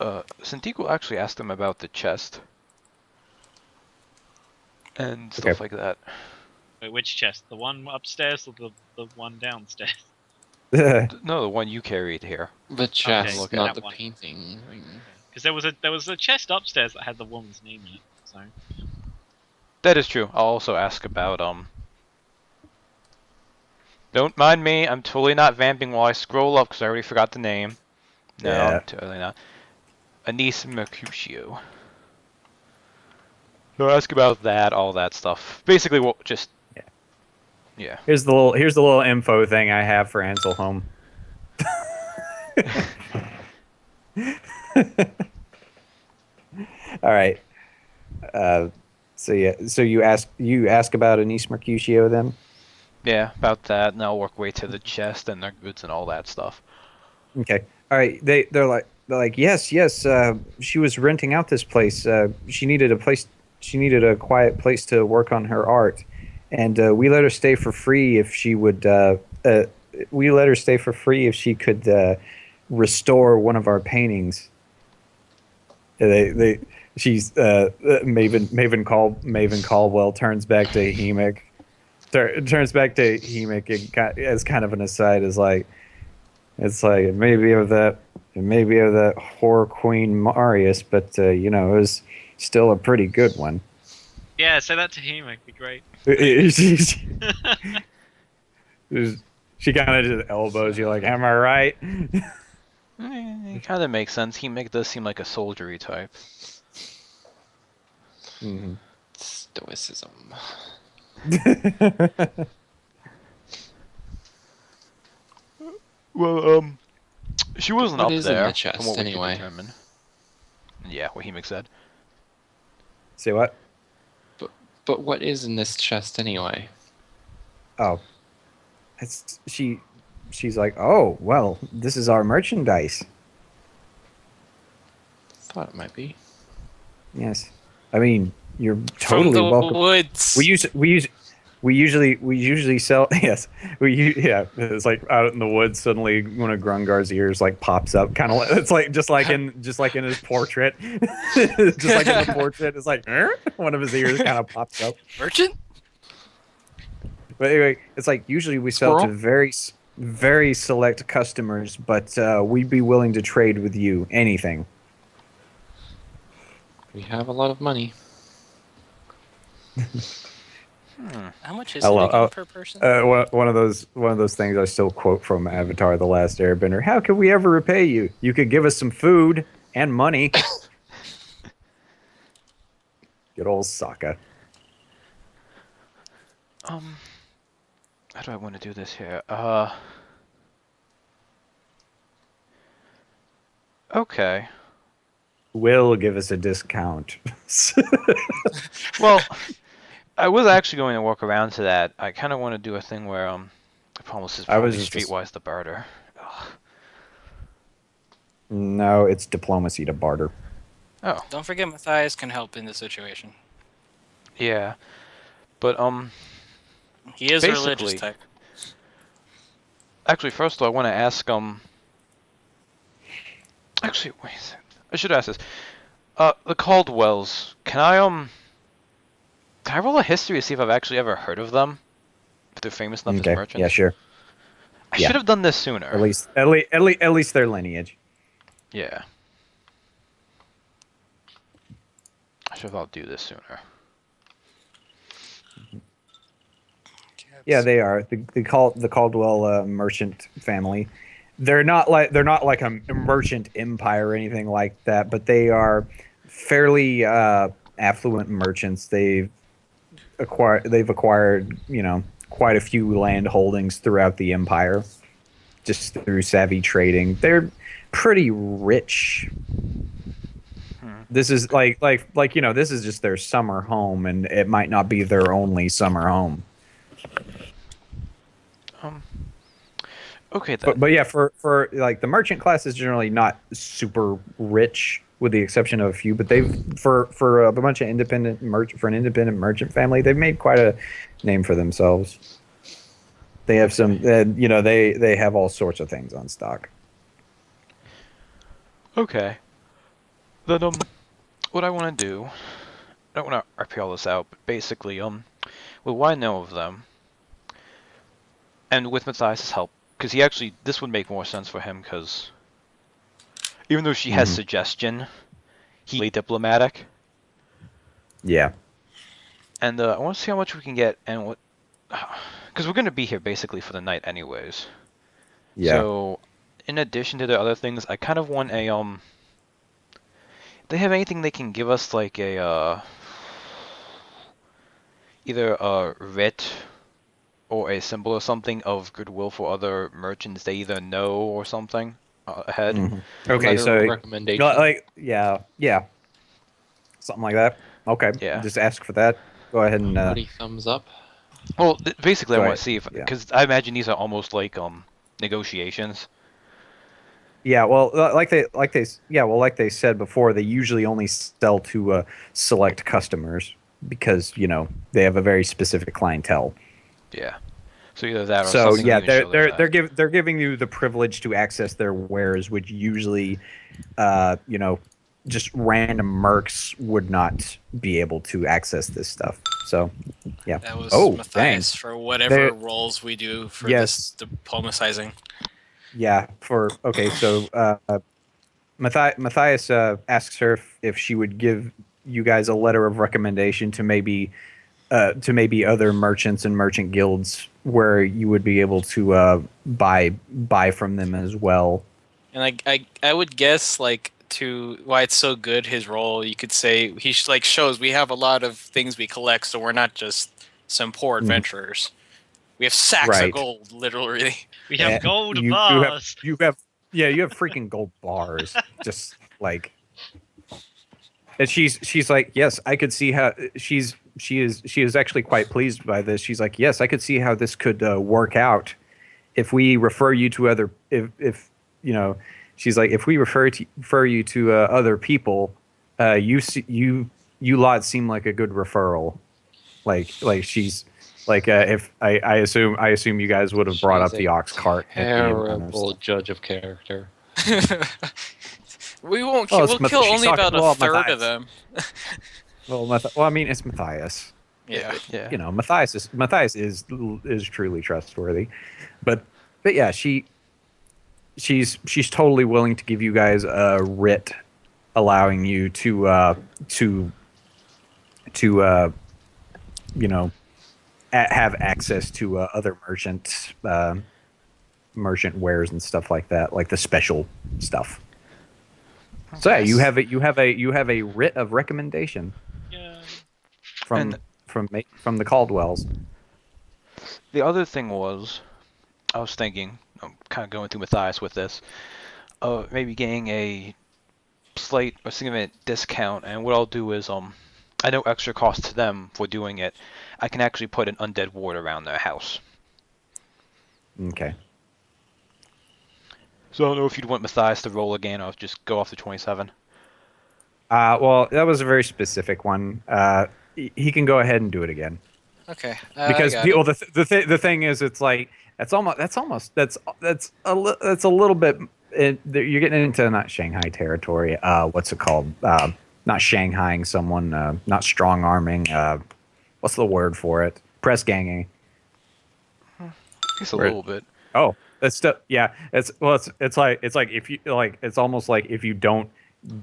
Santico actually asked him about the chest and stuff Okay. like that. Wait, which chest? The one upstairs or the one downstairs? No, the one you carried here. The chest, look not at the one. painting. Because there was a chest upstairs that had the woman's name in it. So That is true. I'll also ask about Don't mind me. I'm totally not vamping while I scroll up because I already forgot the name. No, Yeah. I'm totally not. Anise Mercutio. So ask about that, all that stuff. Basically, what just Yeah. yeah. Here's the little info thing I have for Ansel Home. All right. So yeah. So you ask about Anise Mercutio then? Yeah, about that, and I'll work way to the chest and their goods and all that stuff. Okay. All right. They're like yes. She was renting out this place. She needed a place. She needed a quiet place to work on her art, and we let her stay for free if she would. We let her stay for free if she could restore one of our paintings. They she's Maven Caldwell turns back to Hemic. Turns back to Hemic and as kind of an aside is like. It's like it may be of that horror queen Marius, but it was still a pretty good one. yeah, say that to him. It'd be great. She kind of just elbows you like, "Am I right?" It kind of makes sense. He does seem like a soldiery type. Mhm. Stoicism. Well, she wasn't What up is in there the chest, from what we could anyway? determine. Yeah, what Hemic said. Say what? But what is in this chest anyway? Oh, it's she's like, "Oh, well, this is our merchandise." Thought it might be. Yes, I mean you're From totally the welcome. woods. We usually sell. Yes, it's like out in the woods. Suddenly, one of Grungar's ears like pops up, kind of. It's like just like in his portrait, just like in the portrait. It's like one of his ears kind of pops up. Merchant? But anyway, it's like usually we sell to Squirrel? very select customers, but we'd be willing to trade with you anything. We have a lot of money. How much is I it love- again oh, per person? One of those things I still quote from Avatar: The Last Airbender. How could we ever repay you? You could give us some food and money. Good old Sokka. How do I want to do this here? Okay. Will give us a discount. Well, I was actually going to walk around to that. I kind of want to do a thing where the promise is I was probably just- streetwise the barter. Ugh. No, it's diplomacy to barter. Oh, Don't forget Matthias can help in this situation. yeah. But He is a religious Basically- type. actually, first of all, I want to ask Actually, wait. I should ask this. The Caldwells. Can I roll a history to see if I've actually ever heard of them? If they're famous enough Okay. as merchants? Yeah, sure. I yeah. should have done this sooner. At least their lineage. Yeah. I should have thought do this sooner. Yeah, they are the Caldwell merchant family. They're not like a merchant empire or anything like that, but they are fairly affluent merchants. They've acquired, quite a few land holdings throughout the empire, just through savvy trading. They're pretty rich. This is this is just their summer home, and it might not be their only summer home. Okay then. But yeah, for like the merchant class is generally not super rich, with the exception of a few. But they've for a bunch of independent merchant family, they've made quite a name for themselves. They have some, they have all sorts of things on stock. Okay. Then what I want to do, I don't want to RP all this out, but basically with what I know of them, and with Matthias' help, because this would make more sense for him, because even though she has suggestion, he's really diplomatic. Yeah. And I want to see how much we can get, and what, because we're going to be here basically for the night anyways. Yeah. So, in addition to the other things, I kind of want a, they have anything they can give us, like a, either a writ or a symbol or something of goodwill for other merchants they either know or something ahead. Okay, Letter so of recommendation. yeah, something like that. Okay, Yeah. just ask for that. Go ahead and Everybody thumbs up. Well, basically, I Go want ahead. to see if, Yeah. because I imagine these are almost like negotiations. yeah. Well, like they said before, they usually only sell to select customers because they have a very specific clientele. Yeah. So either that or So something. yeah, to even show their back. they're giving you the privilege to access their wares, which usually, just random mercs would not be able to access this stuff. So, yeah. That was Oh, Matthias dang. for whatever There- roles we do for Yes. this diplomatizing. Yeah. So Matthias asks her if she would give you guys a letter of recommendation to maybe other merchants and merchant guilds where you would be able to buy from them as well. And I would guess to why it's so good his role. You could say he shows we have a lot of things we collect, so we're not just some poor adventurers. We have sacks Right. of gold, literally. We have gold you bars. you have freaking gold bars, just like. And she's like, yes, I could see how she is actually quite pleased by this. She's like, yes, I could see how this could work out if we refer you to other if she's like, if we refer you to other people, you lot seem like a good referral. Like she's like, if I assume you guys would have brought She's up the a ox cart. at the end of Terrible this. judge of character. We won't. Well, We'll kill she's only talking- about a well, third Matthias. of them. Well, I mean, it's Matthias. Yeah. Yeah. Matthias is truly trustworthy, but yeah, she's totally willing to give you guys a writ allowing you to have access to other merchant wares and stuff like that, like the special stuff. So yeah, you have a writ of recommendation Yeah. from the Caldwells. The other thing was, I was thinking, I'm kind of going through Matthias with this, maybe getting a slight or significant discount, and what I'll do is, I know extra cost to them for doing it. I can actually put an undead ward around their house. Okay. So I don't know if you'd want Matthias to roll again, or just go off the 27. Well, that was a very specific one. He can go ahead and do it again Okay. because I got it. the thing is, it's like that's a little bit. You're getting into not Shanghai territory. What's it called? Not Shanghaiing someone. Not strong arming. What's the word for it? Press ganging. Just a Right. little bit. Oh, that's still yeah. It's like if you like, it's almost like if you don't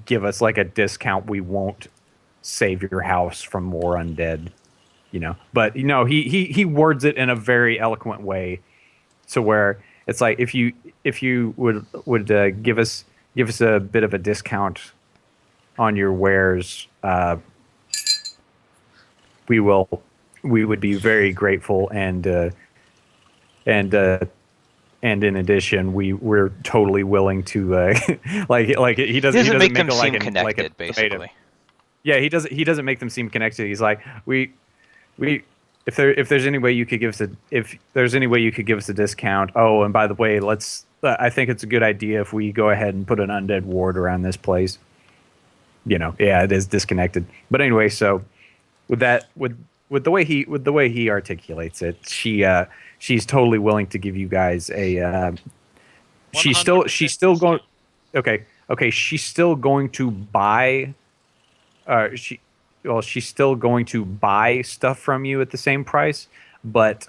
give us like a discount, we won't save your house from more undead. But he words it in a very eloquent way, so where it's like if you would give us a bit of a discount on your wares, we would be very grateful, and in addition, we're totally willing to like he doesn't make them it seem like connected, a ultimatum. basically. Yeah, he doesn't make them seem connected. He's like, we if there's any way you could give us a discount. Oh, and by the way, I think it's a good idea if we go ahead and put an undead ward around this place. Yeah, it is disconnected. But anyway, so with the way he articulates it, she's totally willing to give you guys a. She's still 100% going. Okay. She's still going to buy. She's still going to buy stuff from you at the same price, but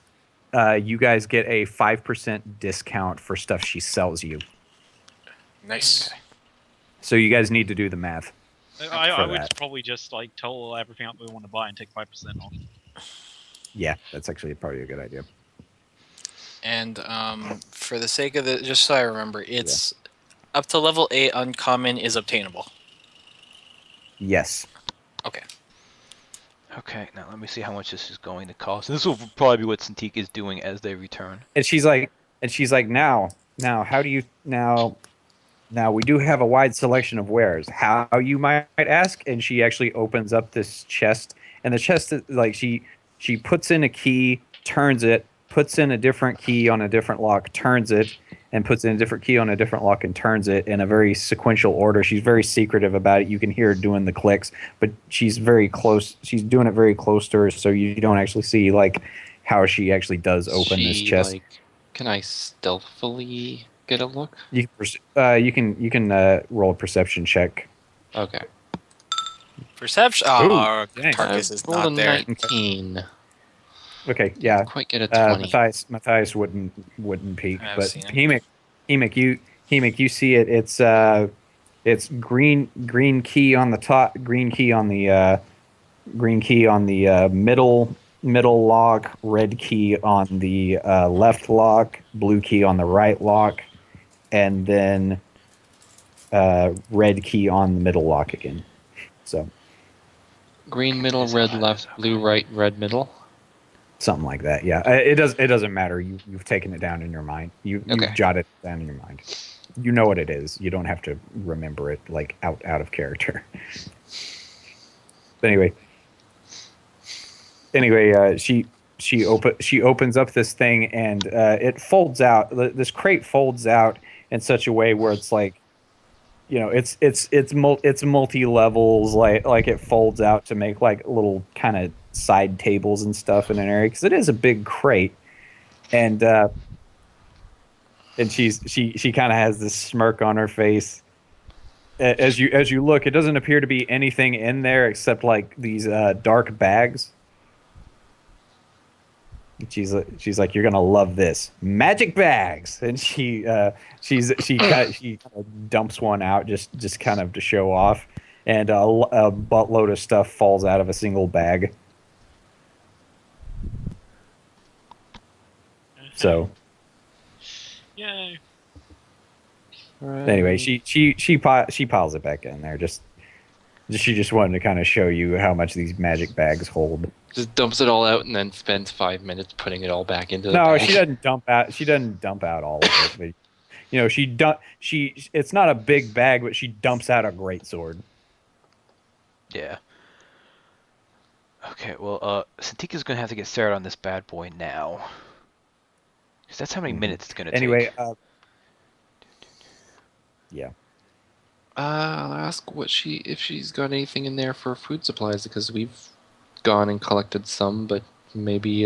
you guys get a 5% discount for stuff she sells you. Nice. So you guys need to do the math. I would that. probably just like tell everything up we want to buy and take 5% off. Yeah, that's actually probably a good idea. And for the sake of it, just so I remember, it's up to level 8 uncommon is obtainable. Yes. Okay. Okay, now let me see how much this is going to cost. This will probably be what Cintiq is doing as they return. And she's like, now, how do you now we do have a wide selection of wares. How, you might ask? And she actually opens up this chest, and the chest is like she puts in a key, turns it, puts in a different key on a different lock, turns it, and puts in a different key on a different lock and turns it in a very sequential order. She's very secretive about it. You can hear her doing the clicks, but she's very close. She's doing it very close to her, so you don't actually see like how she actually does open this chest. Like, can I stealthily get a look? You can roll a perception check. Okay. Perception. Ooh, Oh, dang. Tarkus is rolled not a there. 19. Okay, yeah. Didn't quite get a 20. Matthias wouldn't peek, I've but seen him. Hemic, you see it. It's green key on the top, green key on the middle lock, red key on the left lock, blue key on the right lock, and then red key on the middle lock again. So Green middle, red left, blue right, red middle. something like that. Yeah, it doesn't matter. You've taken it down in your mind. You've Okay. jotted it down in your mind. You know what it is. You don't have to remember it like out of character. But anyway, she opens up this thing, and it folds out. This crate folds out in such a way where it's like, it's multi levels. Like it folds out to make like little kind of side tables and stuff in an area, because it is a big crate, and she kind of has this smirk on her face. As you look, it doesn't appear to be anything in there except like these dark bags. She's like, you're gonna love this, magic bags, and she kind of dumps one out just kind of to show off, and a buttload of stuff falls out of a single bag. So Yay. anyway, she piles it back in there. She just wanted to kind of show you how much these magic bags hold. Just dumps it all out and then spends 5 minutes putting it all back into the No, bag. she doesn't dump out. She doesn't dump out all of it. But, it's not a big bag, but she dumps out a great sword. Yeah. Okay, well, Cintiq is going to have to get started on this bad boy now. Because that's how many minutes it's going to Anyway, take. yeah. I'll ask if she's got anything in there for food supplies, because we've gone and collected some, but maybe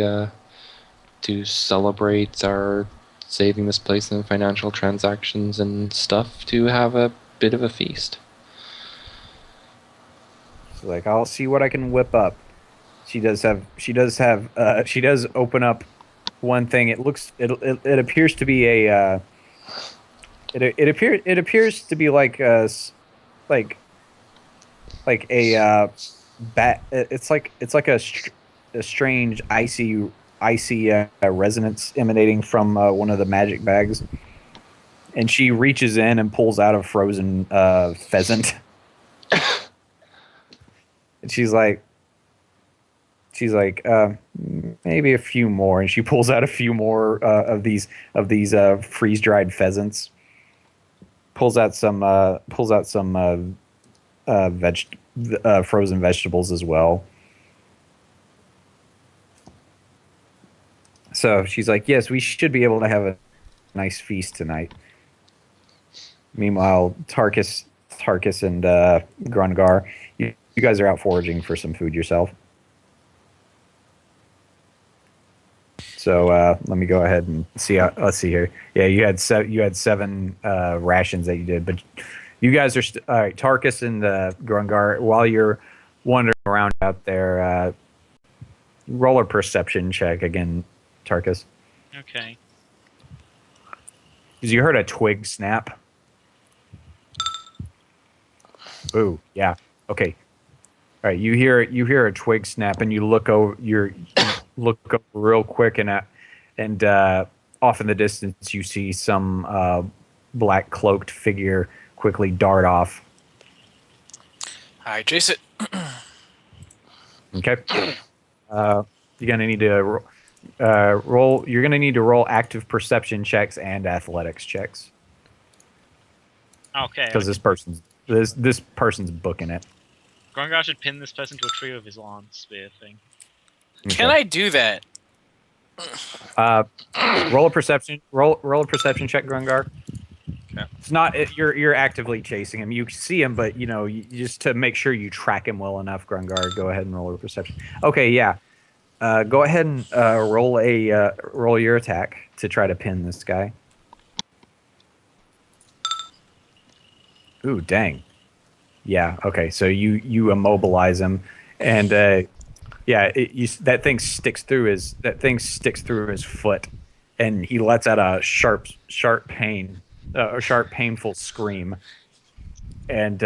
to celebrate our saving this place in financial transactions and stuff, to have a bit of a feast. So like, I'll see what I can whip up. She does open up one thing. It appears to be a it appears to be like a bat. It's like a strange icy resonance emanating from one of the magic bags, and she reaches in and pulls out a frozen pheasant. And she's like, she's like, maybe a few more, and she pulls out a few more of these freeze dried pheasants. Pulls out some frozen vegetables as well. So she's like, yes, we should be able to have a nice feast tonight. Meanwhile, Tarkus and Grungar, you guys are out foraging for some food yourself. So let me go ahead and see. Let's see here. Yeah, you had seven rations that you did, but you guys are all right. Tarkus and Grungar, while you're wandering around out there, roll a perception check again, Tarkus, Okay. because you heard a twig snap. Ooh, yeah. Okay. All right. You hear a twig snap, and you look over. You look over real quick, and off in the distance, you see some black cloaked figure quickly dart off. Alright, chase it. Okay. You're gonna need to roll. You're gonna need to roll active perception checks and athletics checks Okay. because this person's booking it. Grongar should pin this person to a tree with his lance spear thing. Can I do that? Roll a perception check, Grungar. Okay. It's not you're actively chasing him. You see him, but you just to make sure you track him well enough, Grungar. Go ahead and roll a perception. Okay, yeah. Go ahead and roll your attack to try to pin this guy. Ooh, dang. Yeah. Okay. So you immobilize him, and that thing sticks through his foot, and he lets out a sharp painful scream, and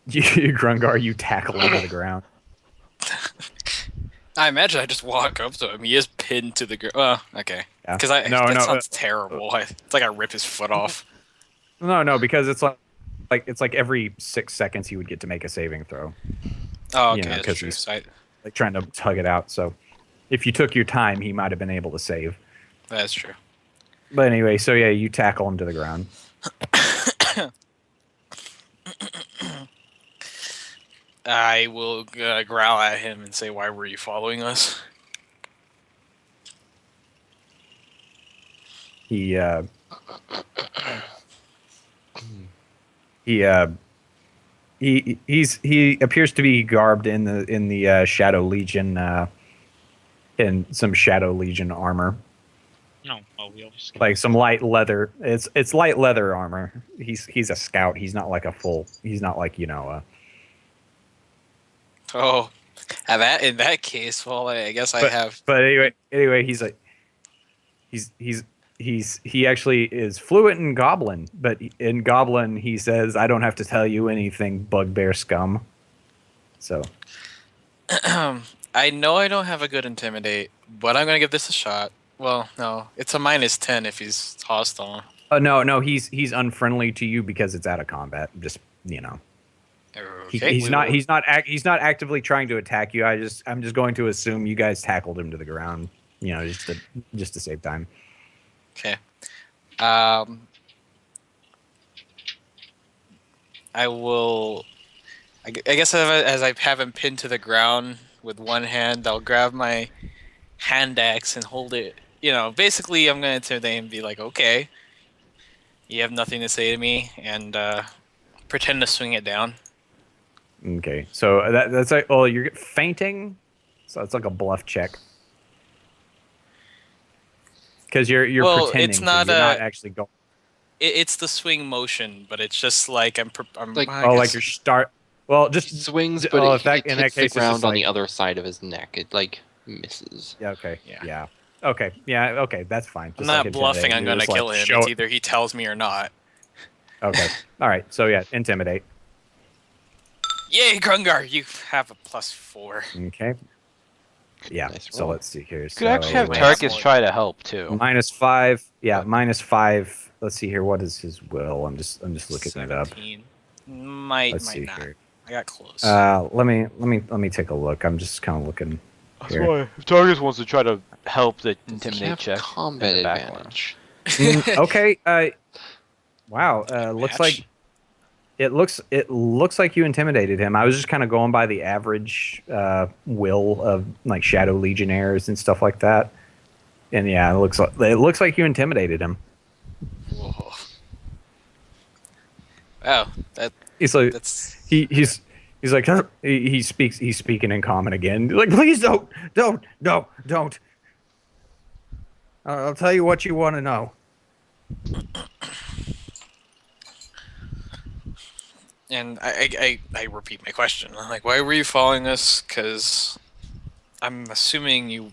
Grungar, you tackle him to the ground. I imagine I just walk up to him. He is pinned to the ground. Oh, okay. Yeah. Because that sounds terrible. It's like I rip his foot off. No, because it's like every 6 seconds he would get to make a saving throw. Oh, okay, Because that's true. he's So like trying to tug it out. So if you took your time, he might have been able to save. that's true. But anyway, so yeah, you tackle him to the ground. I will growl at him and say, "Why were you following us?" He appears to be garbed in the Shadow Legion in some Shadow Legion armor, No, well, we obviously. like some light leather. It's light leather armor. He's a scout. He's not like a full. He's not like Oh, in that case, well, I guess I have. But anyway, he's like, he actually is fluent in Goblin, but in Goblin he says, "I don't have to tell you anything, bugbear scum." So I know I don't have a good intimidate, but I'm gonna give this a shot. Well, no, it's a -10 if he's hostile. no, he's unfriendly to you because it's out of combat. Just Okay, he's not actively trying to attack you. I'm just going to assume you guys tackled him to the ground. Just to save time. Okay. I will. I guess as I have him pinned to the ground with one hand, I'll grab my hand axe and hold it. Basically, I'm gonna intimidate him and be like, "Okay, you have nothing to say to me," and pretend to swing it down. Okay, so that's like, oh, you're fainting, so it's like a bluff check. Because you're pretending. It's so not you're not actually going. It's the swing motion, but it's just like I'm Like- I Oh, guess- like your start. Well, He just swings, but oh, it if that- hits in that the case, it's ground just on like- the other side of his neck. It like misses. yeah. Okay. Yeah. Yeah. Okay. Yeah. Okay. That's fine. I'm Just not like bluffing. intimidate. I'm You're gonna just like, kill him. show It's it. either he tells me or not. Okay. All right. So yeah, intimidate. Yay, Grungar! You have a +4. Okay. Yeah. Nice So roll. let's see here. You could actually have wait. Tarkus try to help too. -5. Yeah, -5. Let's see here. What is his will? I'm just looking it up. 17. Might Let's see not. here. I got close. Let me take a look. I'm just kind of looking Here. If Targus wants to try to help the Does he intimidate have check combat in the background. advantage? Okay. Wow. Looks Match. like it looks like you intimidated him. I was just kind of going by the average will of like Shadow Legionnaires and stuff like that. And yeah, it looks like you intimidated him. Whoa. Wow, He's like that's he's like "Huh?" he's speaking in common again. He's like, please don't. I'll tell you what you want to know. and I repeat my question. I'm like, why were you following us? Because I'm assuming you.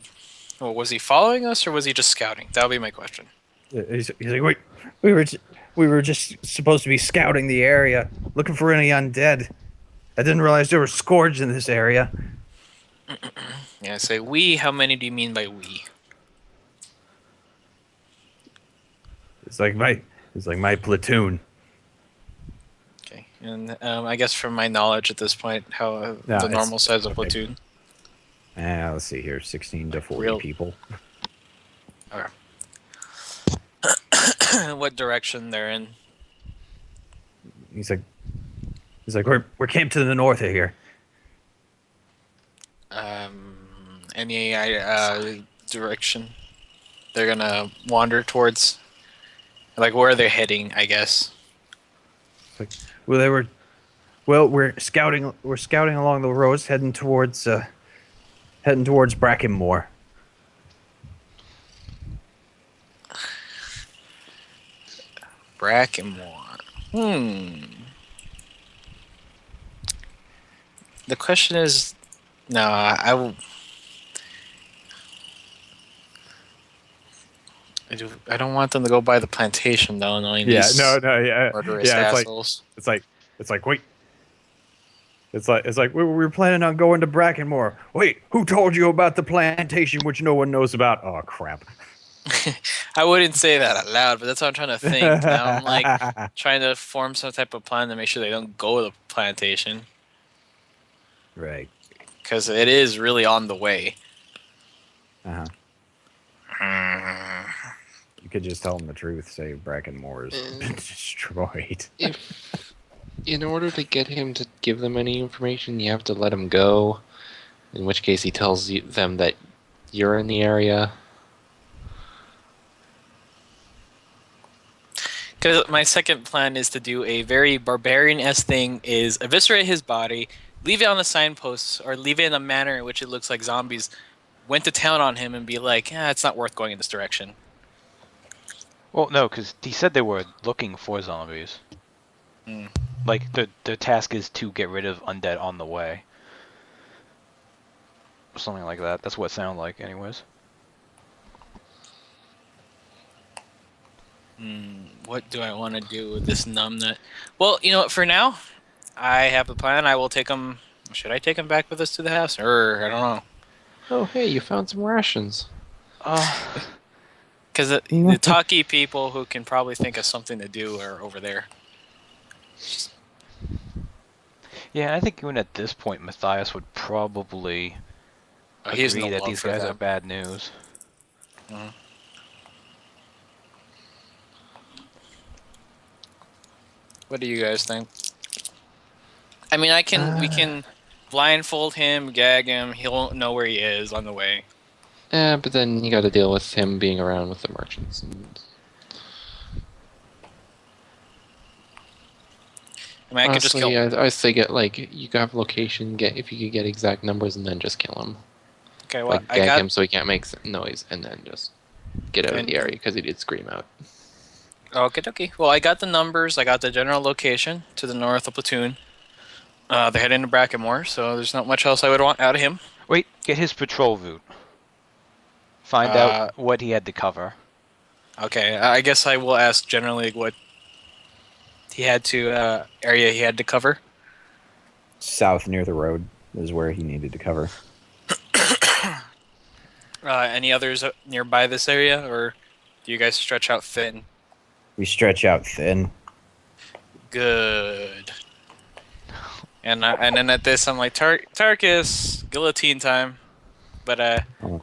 Well, was he following us or was he just scouting? That'll be my question. He's like, wait, we were just supposed to be scouting the area, looking for any undead. I didn't realize there were scourge in this area. Yeah, I say we. How many do you mean by we? It's like my platoon. Okay, and I guess from my knowledge at this point, how No, the it's- normal size of okay. platoon. Let's see here, 16 to 40 Real- people. What direction they're in? He's like, we're camped to the north of here. Any direction they're gonna wander towards? Like, where are they heading? I guess. Well, we're scouting along the roads, heading towards Brackenmore. Brackenmore. The question is, no, I will. I don't want them to go by the plantation though, knowing these murderous assholes. It's like wait. It's like we were planning on going to Brackenmore. Wait, who told you about the plantation which no one knows about? Oh crap. I wouldn't say that out loud, but that's what I'm trying to think. Now I'm like trying to form some type of plan to make sure they don't go to the plantation, Right. because it is really on the way. Uh-huh. You could just tell them the truth, say Brackenmore has been destroyed. If, in order to get him to give them any information, you have to let him go. In which case, he tells them that you're in the area. Because my second plan is to do a very barbarian-esque thing: is eviscerate his body, leave it on the signposts, or leave it in a manner in which it looks like zombies went to town on him, and be like, it's not worth going in this direction. Well, no, because he said they were looking for zombies. Hmm. Like, the task is to get rid of undead on the way. Something like that. That's what it sounded like, anyways. What do I want to do with this numbnut? Well, you know what? For now, I have a plan. I will take him. Should I take him back with us to the house? Or I don't know. Oh, hey, you found some rations. Because the talky people who can probably think of something to do are over there. Yeah, I think even at this point, Matthias would probably He has agree no that love these for guys are them. bad news. What do you guys think? I mean, we can blindfold him, gag him. He won't know where he is on the way. But then you got to deal with him being around with the merchants. I mean, I could just kill him. I say get you can have location. If you could get exact numbers and then just kill him. Okay, well, I Gag got him so he can't make noise, and then just get out of the area because he did scream out. Okay. Well, I got the numbers. I got the general location to the north of Platoon. They're heading to Brackenmore, so there's not much else I would want out of him. Wait, get his patrol route. Find out what he had to cover. Okay, I guess I will ask generally what he had to area he had to cover. South near the road is where he needed to cover. Any others nearby this area, or do you guys stretch out thin? We stretch out thin. Good. And then at this, I'm like, Tarkus, guillotine time. But Oh,